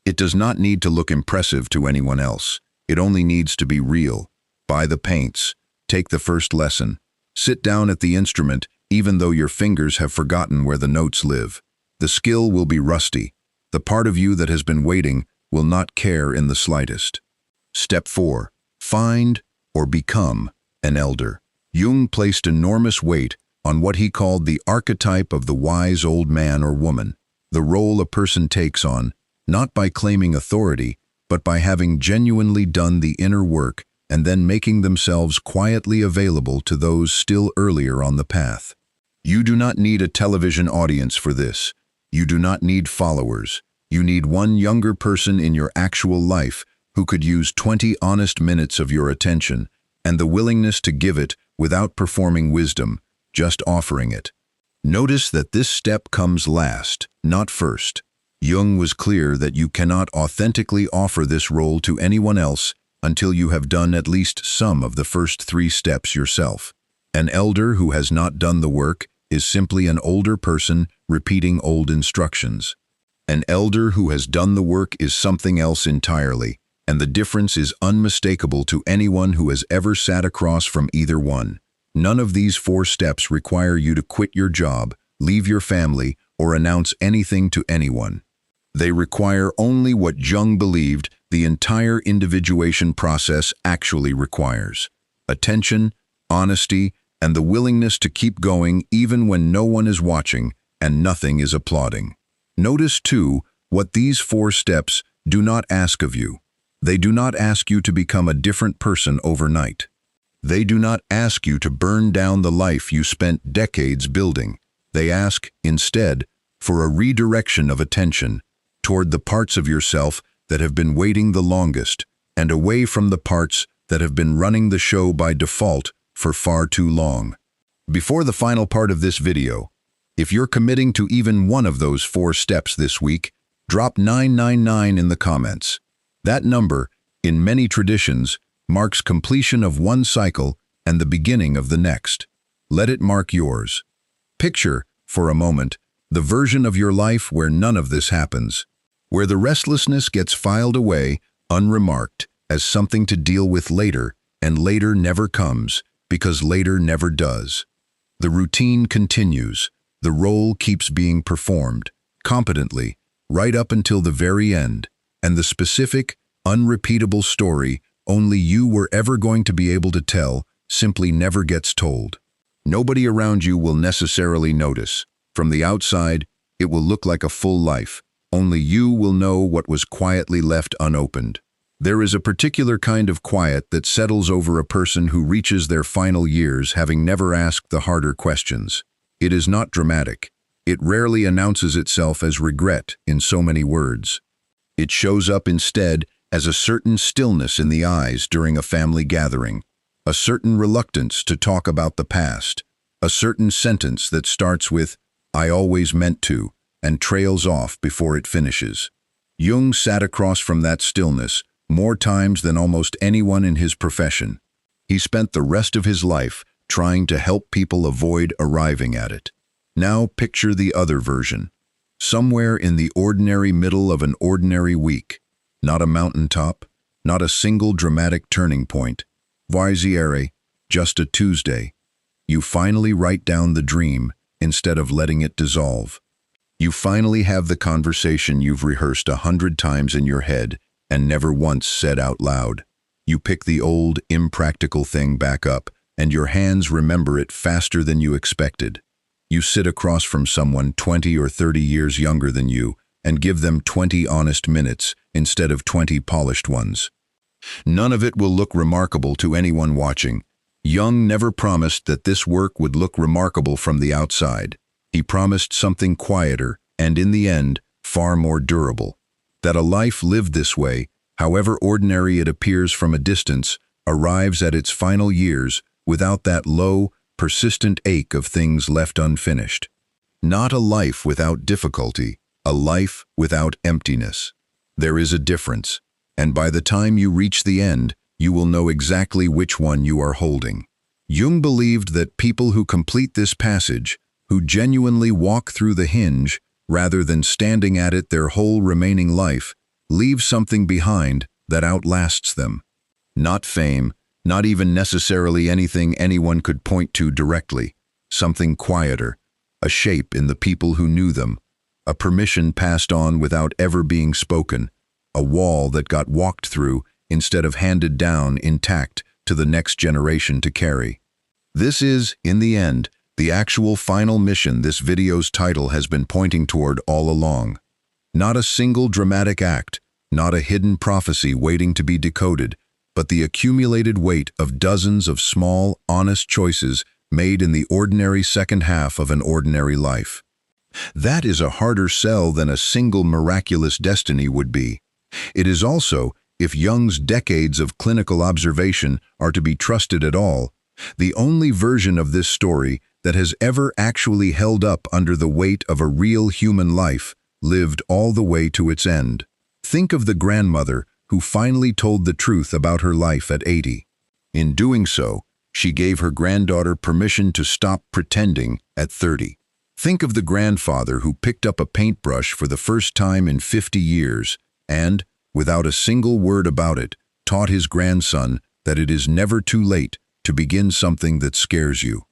It does not need to look impressive to anyone else. It only needs to be real. Buy the paints. Take the first lesson. Sit down at the instrument even though your fingers have forgotten where the notes live. The skill will be rusty. The part of you that has been waiting will not care in the slightest. Step 4. Find or become an elder. Jung placed enormous weight on what he called the archetype of the wise old man or woman, the role a person takes on, not by claiming authority, but by having genuinely done the inner work and then making themselves quietly available to those still earlier on the path. You do not need a television audience for this. You do not need followers. You need one younger person in your actual life who could use 20 honest minutes of your attention and the willingness to give it without performing wisdom, just offering it. Notice that this step comes last, not first. Jung was clear that you cannot authentically offer this role to anyone else until you have done at least some of the first 3 steps yourself. An elder who has not done the work is simply an older person repeating old instructions. An elder who has done the work is something else entirely, and the difference is unmistakable to anyone who has ever sat across from either one. None of these 4 steps require you to quit your job, leave your family, or announce anything to anyone. They require only what Jung believed the entire individuation process actually requires: attention, honesty, and the willingness to keep going even when no one is watching and nothing is applauding. Notice, too, what these 4 steps do not ask of you. They do not ask you to become a different person overnight. They do not ask you to burn down the life you spent decades building. They ask, instead, for a redirection of attention toward the parts of yourself that have been waiting the longest and away from the parts that have been running the show by default for far too long. Before the final part of this video, if you're committing to even one of those 4 steps this week, drop 999 in the comments. That number, in many traditions, marks completion of one cycle and the beginning of the next. Let it mark yours. Picture, for a moment, the version of your life where none of this happens, where the restlessness gets filed away, unremarked, as something to deal with later, and later never comes, because later never does. The routine continues. The role keeps being performed, competently, right up until the very end, and the specific, unrepeatable story only you were ever going to be able to tell simply never gets told. Nobody around you will necessarily notice. From the outside, it will look like a full life. Only you will know what was quietly left unopened. There is a particular kind of quiet that settles over a person who reaches their final years having never asked the harder questions. It is not dramatic. It rarely announces itself as regret in so many words. It shows up instead as a certain stillness in the eyes during a family gathering, a certain reluctance to talk about the past, a certain sentence that starts with, "I always meant to," and trails off before it finishes. Jung sat across from that stillness more times than almost anyone in his profession. He spent the rest of his life trying to help people avoid arriving at it. Now picture the other version. Somewhere in the ordinary middle of an ordinary week. Not a mountaintop, not a single dramatic turning point. Voisiere, just a Tuesday. You finally write down the dream instead of letting it dissolve. You finally have the conversation you've rehearsed 100 times in your head and never once said out loud. You pick the old, impractical thing back up, and your hands remember it faster than you expected. You sit across from someone 20 or 30 years younger than you and give them 20 honest minutes instead of 20 polished ones. None of it will look remarkable to anyone watching. Jung never promised that this work would look remarkable from the outside. He promised something quieter and, in the end, far more durable. That a life lived this way, however ordinary it appears from a distance, arrives at its final years without that low, persistent ache of things left unfinished. Not a life without difficulty, a life without emptiness. There is a difference, and by the time you reach the end, you will know exactly which one you are holding. Jung believed that people who complete this passage, who genuinely walk through the hinge, rather than standing at it their whole remaining life, leave something behind that outlasts them. Not fame, not even necessarily anything anyone could point to directly. Something quieter, a shape in the people who knew them, a permission passed on without ever being spoken, a wall that got walked through instead of handed down intact to the next generation to carry. This is, in the end, the actual final mission this video's title has been pointing toward all along. Not a single dramatic act, not a hidden prophecy waiting to be decoded, but the accumulated weight of dozens of small, honest choices made in the ordinary second half of an ordinary life. That is a harder sell than a single miraculous destiny would be. It is also, if Jung's decades of clinical observation are to be trusted at all, the only version of this story that has ever actually held up under the weight of a real human life, lived all the way to its end. Think of the grandmother who finally told the truth about her life at 80. In doing so, she gave her granddaughter permission to stop pretending at 30. Think of the grandfather who picked up a paintbrush for the first time in 50 years and, without a single word about it, taught his grandson that it is never too late to begin something that scares you.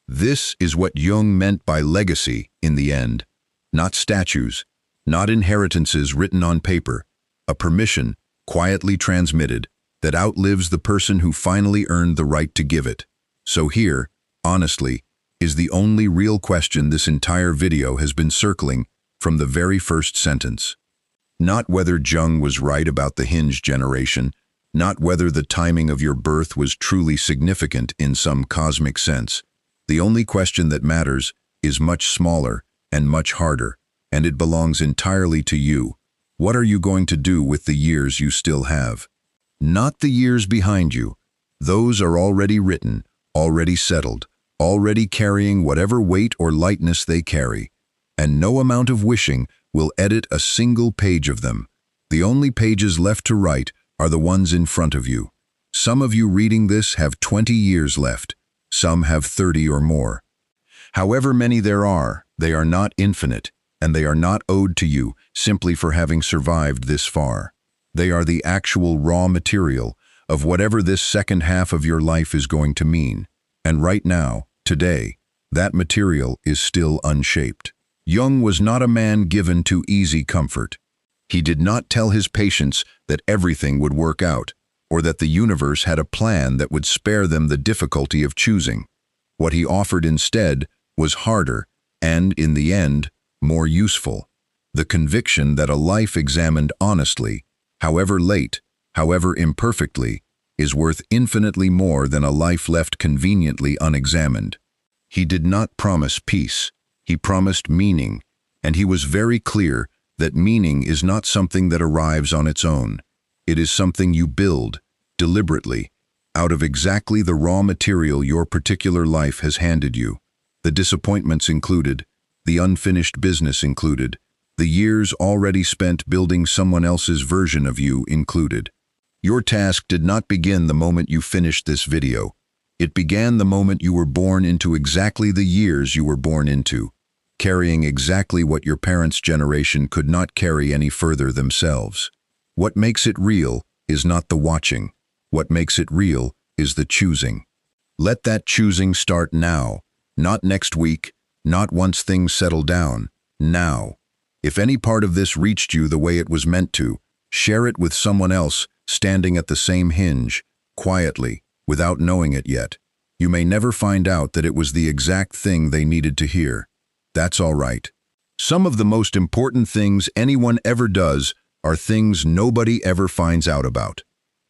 This is what Jung meant by legacy in the end. Not statues, not inheritances written on paper, a permission, quietly transmitted, that outlives the person who finally earned the right to give it. So here, honestly, is the only real question this entire video has been circling from the very first sentence. Not whether Jung was right about the Hinge generation, not whether the timing of your birth was truly significant in some cosmic sense. The only question that matters is much smaller and much harder, and it belongs entirely to you. What are you going to do with the years you still have? Not the years behind you. Those are already written, already settled, already carrying whatever weight or lightness they carry, and no amount of wishing will edit a single page of them. The only pages left to write are the ones in front of you. Some of you reading this have 20 years left. Some have 30 or more. However many there are, they are not infinite, and they are not owed to you simply for having survived this far. They are the actual raw material of whatever this second half of your life is going to mean. And right now, today, that material is still unshaped. Jung was not a man given to easy comfort. He did not tell his patients that everything would work out, or that the universe had a plan that would spare them the difficulty of choosing. What he offered instead was harder and, in the end, more useful. The conviction that a life examined honestly, however late, however imperfectly, is worth infinitely more than a life left conveniently unexamined. He did not promise peace. He promised meaning, and he was very clear that meaning is not something that arrives on its own. It is something you build, deliberately, out of exactly the raw material your particular life has handed you. The disappointments included, the unfinished business included, the years already spent building someone else's version of you included. Your task did not begin the moment you finished this video. It began the moment you were born into exactly the years you were born into. carrying exactly what your parents' generation could not carry any further themselves. What makes it real is not the watching. What makes it real is the choosing. Let that choosing start now, not next week, not once things settle down, now. If any part of this reached you the way it was meant to, share it with someone else standing at the same hinge, quietly, without knowing it yet. You may never find out that it was the exact thing they needed to hear. That's all right. Some of the most important things anyone ever does are things nobody ever finds out about.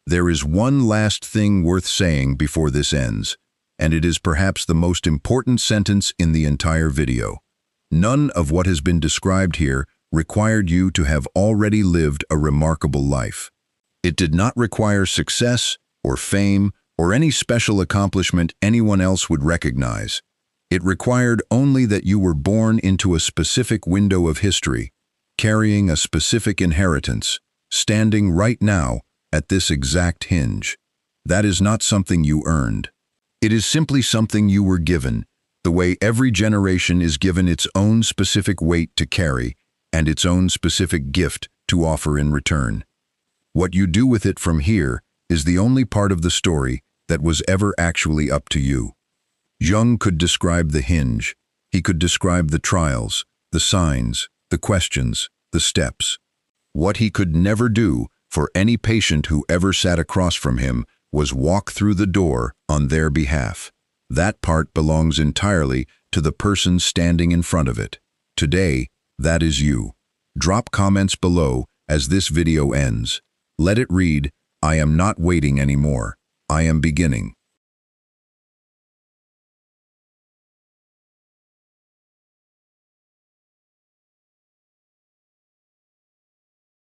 There is one last thing worth saying before this ends, and it is perhaps the most important sentence in the entire video. None of what has been described here required you to have already lived a remarkable life. It did not require success or fame or any special accomplishment anyone else would recognize. It required only that you were born into a specific window of history, carrying a specific inheritance, standing right now at this exact hinge. That is not something you earned. It is simply something you were given, the way every generation is given its own specific weight to carry and its own specific gift to offer in return. What you do with it from here is the only part of the story that was ever actually up to you. Jung could describe the hinge. He could describe the trials, the signs, the questions, the steps. What he could never do for any patient who ever sat across from him was walk through the door on their behalf. That part belongs entirely to the person standing in front of it. Today, that is you. Drop comments below as this video ends. Let it read, "I am not waiting anymore. I am beginning."